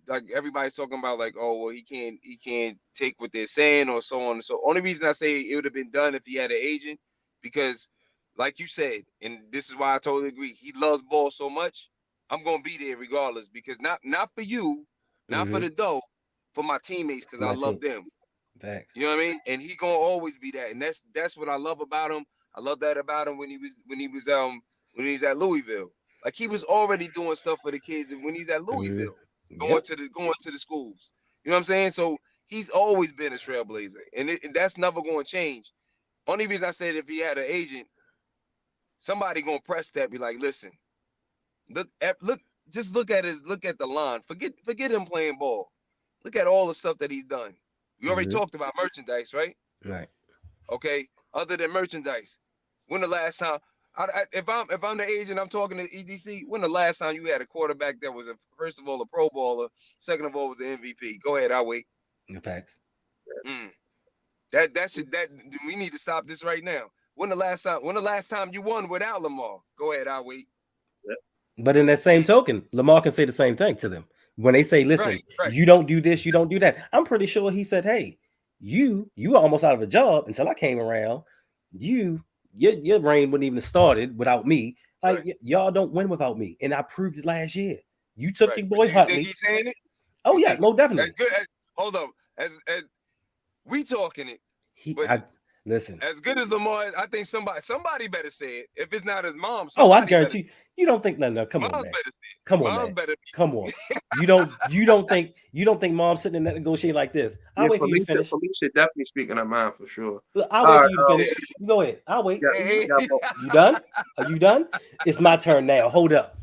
like everybody's talking about like, oh well, he can't take what they're saying or so on and so. Only reason I say it would have been done if he had an agent, because like you said, and this is why I totally agree, he loves ball so much. I'm gonna be there regardless, because not for you, not for the dough, for my teammates, because I love them. Facts. You know what I mean? And he gonna always be that, and that's what I love about him. I love that about him when he's at Louisville. Like he was already doing stuff for the kids when he's at Louisville, going to the schools. You know what I'm saying? So he's always been a trailblazer, and that's never going to change. Only reason I said if he had an agent, somebody gonna press that, be like, listen, look, just look at the line. Forget him playing ball. Look at all the stuff that he's done. We already talked about merchandise, right? Right. Okay. Other than merchandise, when the last time? If I'm the agent, I'm talking to EDC. When the last time you had a quarterback that was first of all a Pro Bowler, second of all was an MVP? Go ahead, I'll wait. Facts. That we need to stop this right now. When the last time you won without Lamar? Go ahead, I'll wait. But in that same token, Lamar can say the same thing to them. When they say, listen, you don't do this, you don't do that. I'm pretty sure he said, hey, you were almost out of a job until I came around. Your reign wouldn't even have started without me. Like y'all don't win without me. And I proved it last year. You took your boy Huntley. Think he's saying it? Oh, yeah, no, definitely. Hold up. As we talking it. Listen. As good as Lamar is, I think somebody better say it. If it's not his mom, I guarantee you don't think no. Come on, man. Come on, man. Come on. You don't think mom's sitting in that negotiating like this. I'll wait for you to finish. Felicia definitely speaking her mind for sure. I'll wait for you to finish. Go ahead. I'll wait. You done? Are you done? It's my turn now. Hold up.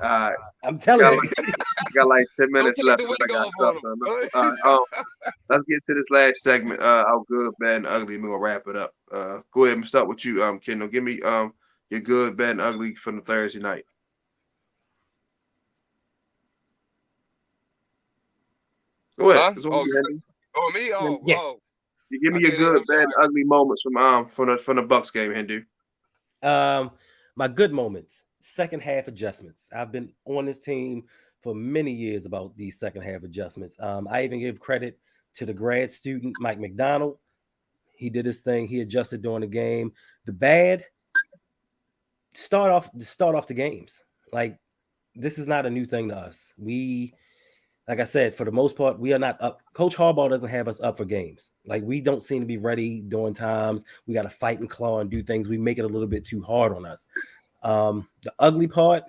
I'm telling you. I got like 10 minutes left. Let's get to this last segment. How good, bad, and ugly. We're gonna wrap it up. Go ahead and start with you, Kendall. Give me Your good, bad, and ugly from the Thursday night. Go ahead. Huh? It's on Oh, you, Henry. me? Yeah. You give I me your can't hear. good, I'm bad, and sorry. ugly moments from the Bucs game, Hindu. My good moments, second half adjustments. I've been on this team for many years about these second half adjustments. I even give credit to the grad student Mike McDonald. He did his thing. He adjusted during the game. The bad, start off the games. Like, this is not a new thing to us. Like I said, for the most part, we are not up. Coach Harbaugh doesn't have us up for games. Like, we don't seem to be ready during times. We got to fight and claw and do things. We make it a little bit too hard on us. The ugly part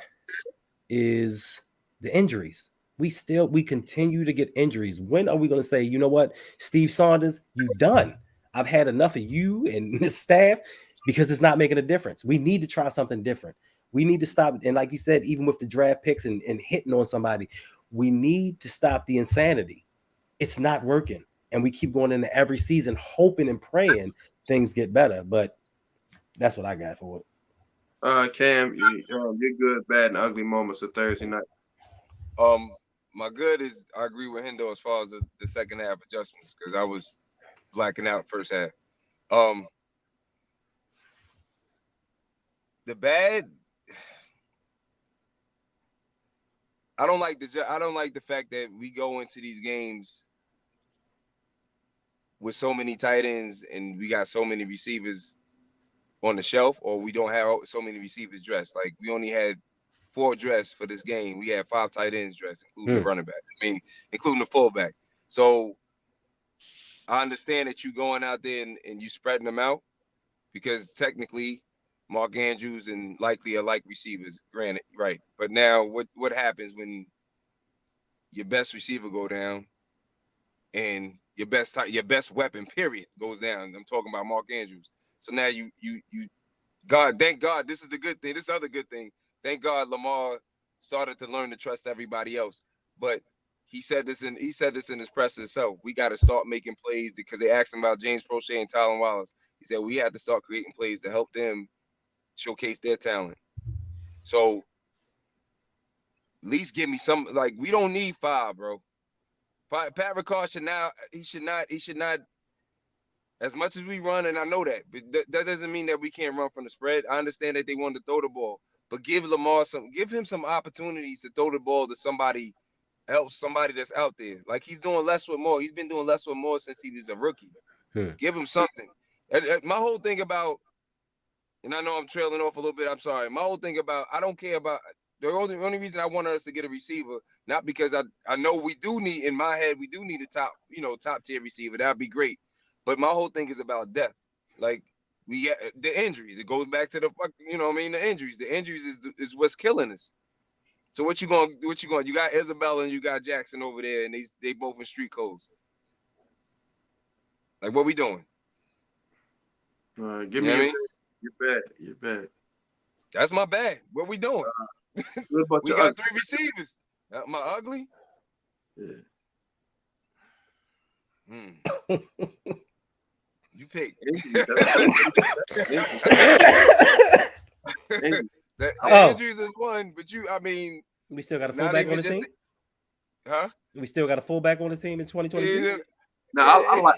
is the injuries. We continue to get injuries. When are we going to say, you know what, Steve Saunders, you done? I've had enough of you and the staff, because it's not making a difference. We need to try something different. We need to stop. And like you said, even with the draft picks and hitting on somebody, we need to stop the insanity. It's not working. And we keep going into every season hoping and praying things get better. But that's what I got for it. Cam, your good, bad, and ugly moments of Thursday night. My good is I agree with Hendo as far as the second half adjustments, because I was blacking out first half. The bad, I don't like the fact that we go into these games with so many tight ends and we got so many receivers on the shelf, or we don't have so many receivers dressed. Like, we only had 4 dressed for this game. We had 5 tight ends dressed, including the running back. I mean, including the fullback. So I understand that you going out there and you spreading them out, because technically Mark Andrews and likely are like receivers, granted, right? But now what happens when your best receiver go down and your best weapon, period, goes down? I'm talking about Mark Andrews. So now you thank God, this is the good thing. This is the other good thing. Thank God Lamar started to learn to trust everybody else. But he said this in his press himself. We got to start making plays, because they asked him about James Prochet and Tylen Wallace. He said we had to start creating plays to help them showcase their talent. So at least give me some. Like, we don't need 5, bro. Pat Ricard should not. As much as we run, and I know that, but that doesn't mean that we can't run from the spread. I understand that they want to throw the ball, but give him some opportunities to throw the ball to somebody else, somebody that's out there. Like, he's doing less with more. He's been doing less with more since he was a rookie. Give him something. My whole thing about, and I know I'm trailing off a little bit, I'm sorry. My whole thing about, I don't care about, the only reason I wanted us to get a receiver, not because I know we do need, in my head, we do need a top tier receiver. That'd be great. But my whole thing is about depth. Like, the injuries. It goes back to the the injuries. The injuries is what's killing us. So what you going? You got Isabella and you got Jackson over there, and they both in street codes. Like, what we doing? Give me your bad. That's my bad. What we doing? We got 3 receivers. My ugly? Yeah. You pick. Andrews is one, but we still got a fullback on the team? Huh? We still got a fullback on the team in 2022? Yeah. No, I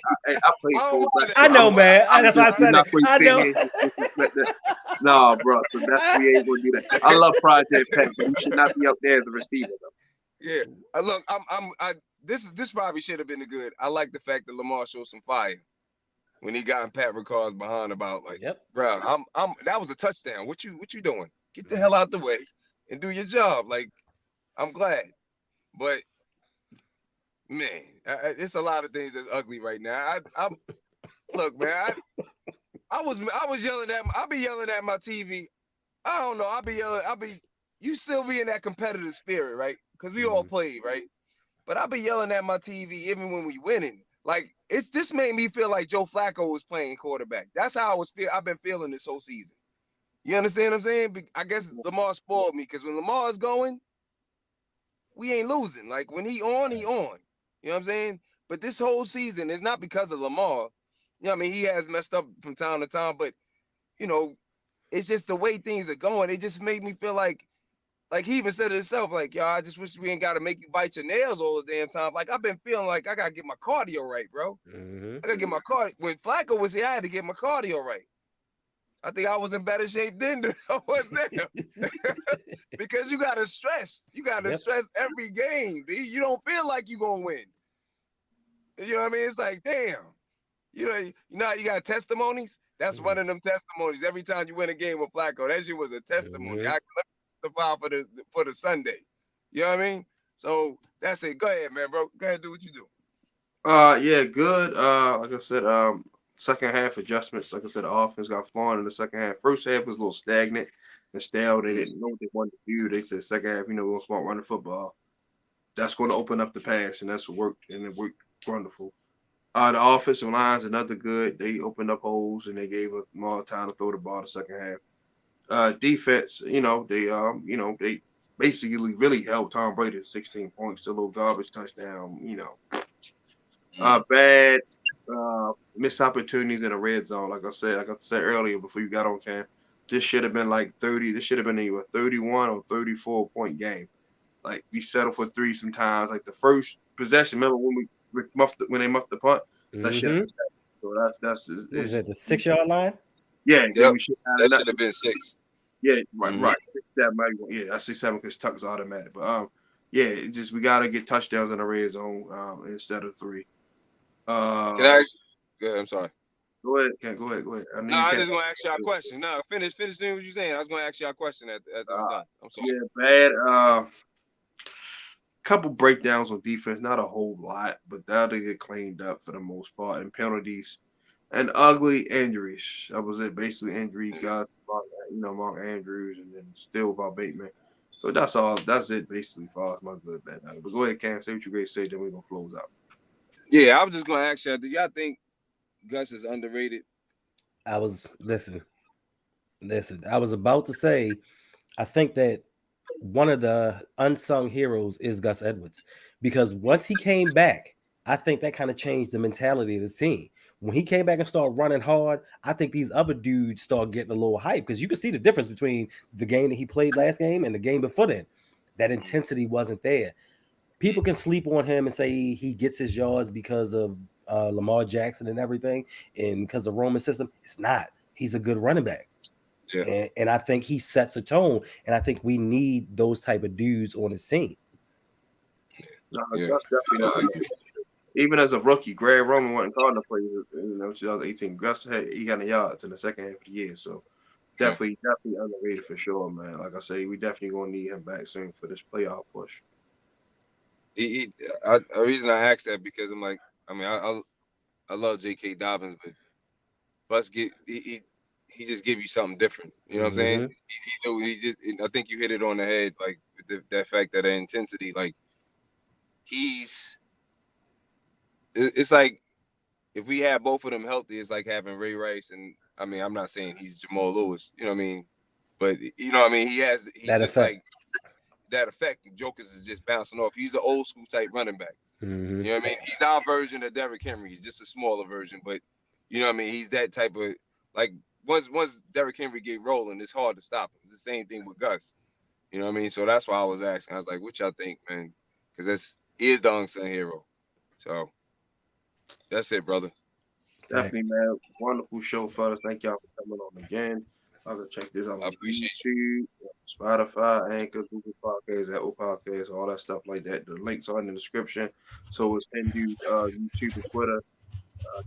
played fullback. I know, man. That's why I said it. I know. No, bro. So we ain't gonna do that. I love Project Pat, but he should not be up there as a receiver, though. Yeah. Look, this probably should have been good. I like the fact that Lamar showed some fire when he got in Pat Ricard's behind about, like, bro, that was a touchdown. What you doing? Get the hell out the way and do your job. Like, I'm glad. But man, it's a lot of things that's ugly right now. Look, man, I was yelling at, I'll be yelling at my TV. I don't know. You still be in that competitive spirit, right? Because we all played, right? But I'll be yelling at my TV even when we winning. Like, this made me feel like Joe Flacco was playing quarterback. That's how I've been feeling this whole season. You understand what I'm saying? I guess Lamar spoiled me, because when Lamar's going, we ain't losing. Like, when he on, he on. You know what I'm saying? But this whole season is not because of Lamar. You know what I mean? He has messed up from time to time, but, it's just the way things are going. It just made me feel like he even said it himself, like, yo, I just wish we ain't got to make you bite your nails all the damn time. Like, I've been feeling like I got to get my cardio right, bro. I got to get my cardio. When Flacco was here, I had to get my cardio right. I think I was in better shape then than I was now. Because you got to stress. You got to stress every game, B. You don't feel like you're going to win. You know what I mean? It's like, damn. You know, you got testimonies? That's one of them testimonies. Every time you win a game with Flacco, that shit was a testimony. I can testify for the Sunday. You know what I mean? So that's it. Go ahead, man, bro. Go ahead, do what you do. Yeah, good. Like I said, second half adjustments. Like I said, the offense got flowing in the second half. First half was a little stagnant and stale. They didn't know what they wanted to do. They said second half, we're going to start running football. That's going to open up the pass, and that's what worked, and it worked wonderful. The offensive line's another good. They opened up holes, and they gave us more time to throw the ball the second half. Defense, they basically really helped Tom Brady 16 points, the little garbage touchdown, bad missed opportunities in the red zone. Like I said earlier before you got on cam, this should have been like 30. This should have been either 31 or 34 point game. Like we settled for 3 sometimes. Like the first possession, remember when when they muffed the punt? That shit. So that's is it the 6-yard line? Yeah, yep. We should that should have been 6. Yeah, right. 6-7, yeah, I see 7 because Tuck's automatic. But yeah, we gotta get touchdowns in the red zone instead of 3. Can I ask? Go ahead. I'm sorry. Go ahead. Go ahead. I was just gonna ask y'all a question. No, finish doing what you're saying. I was gonna ask y'all a question after I'm done. I'm sorry. Yeah, bad. Couple breakdowns on defense, not a whole lot, but that'll get cleaned up for the most part. And penalties and ugly injuries. That was it. Basically, injury guys, Mark Andrews, and then still about Bateman. So that's all. That's it basically as far as my good bad. But go ahead, Cam. Say what you great say. Then we're gonna close out. Yeah, I was just gonna ask y'all. Do y'all think Gus is underrated? Listen. I was about to say, I think that one of the unsung heroes is Gus Edwards, because once he came back, I think that kind of changed the mentality of the team. When he came back and started running hard, I think these other dudes start getting a little hype, because you can see the difference between the game that he played last game and the game before that. That intensity wasn't there. People can sleep on him and say he gets his yards because of Lamar Jackson and everything, and because of Roman system. It's not. He's a good running back. Yeah. And I think he sets a tone, and I think we need those type of dudes on his team. No, Gus definitely. Even as a rookie, Greg Roman wasn't called to play. 2018. Gus he got the yards in the second half of the year, so definitely underrated for sure, man. Like I say, we definitely gonna need him back soon for this playoff push. The reason I asked that because I'm like, I love J.K. Dobbins, but Bus he just give you something different. You know what I'm saying? I think you hit it on the head, like with that fact that the intensity, like it's like if we have both of them healthy, it's like having Ray Rice and I'm not saying he's Jamal Lewis, you know what I mean? But you know what I mean, he's that just effect. Like that effect. Jokers is just bouncing off. He's an old school type running back. You know what I mean? He's our version of Derrick Henry. He's just a smaller version, but you know what I mean? He's that type of like once Derrick Henry get rolling, it's hard to stop him. It's the same thing with Gus. You know what I mean? So that's why I was asking. I was like, what y'all think, man? Because he is the unsung hero. So that's it, brother. Definitely, man. Wonderful show, fellas. Thank y'all for coming on again. I'll go check this out on YouTube, Spotify, Anchor, Google Podcasts, Apple Podcasts, all that stuff like that. The links are in the description. So it's Hendo, YouTube and Twitter.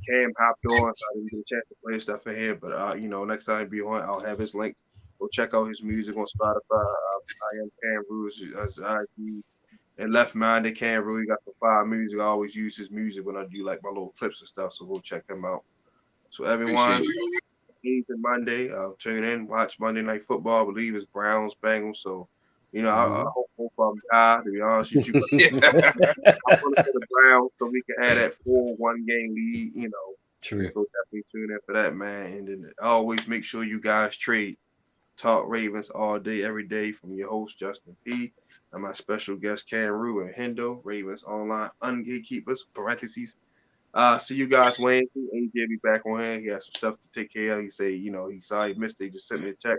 Cam hopped on, so I didn't get a chance to play stuff in here. But next time he be on, I'll have his link. Go check out his music on Spotify. I am Cam Rules as IG. And Left Minded Cam really got some fire music. I always use his music when I do like my little clips and stuff. So go check him out. So everyone, Monday, tune in, watch Monday Night Football. I believe it's Browns Bengals. So I hope both of them die. To be honest with you, but I want to the Browns so we can have that 4-1 game lead. True. So definitely tune in for that, man. And then always make sure you guys trade Talk Ravens all day, every day from your host Justin P. And my special guest, Cam Rue and Hendo, Ravens Online Gatekeepers, parentheses, See you guys Wednesday. AJ be back on here. He has some stuff to take care of. He say, he sorry he missed it. He just sent me a check.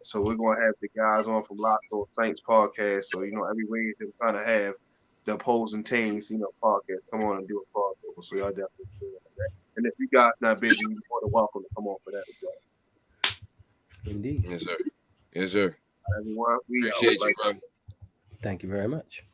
So we're gonna have the guys on from Locked On Saints podcast. So every Wednesday we're trying to have the opposing teams, podcast. Come on and do a podcast. So y'all definitely do that. And if you guys not busy, you're more than welcome to come on for that as well. Indeed. Yes, sir. Yes, sir. Everyone, we Appreciate you, bro. Thank you very much.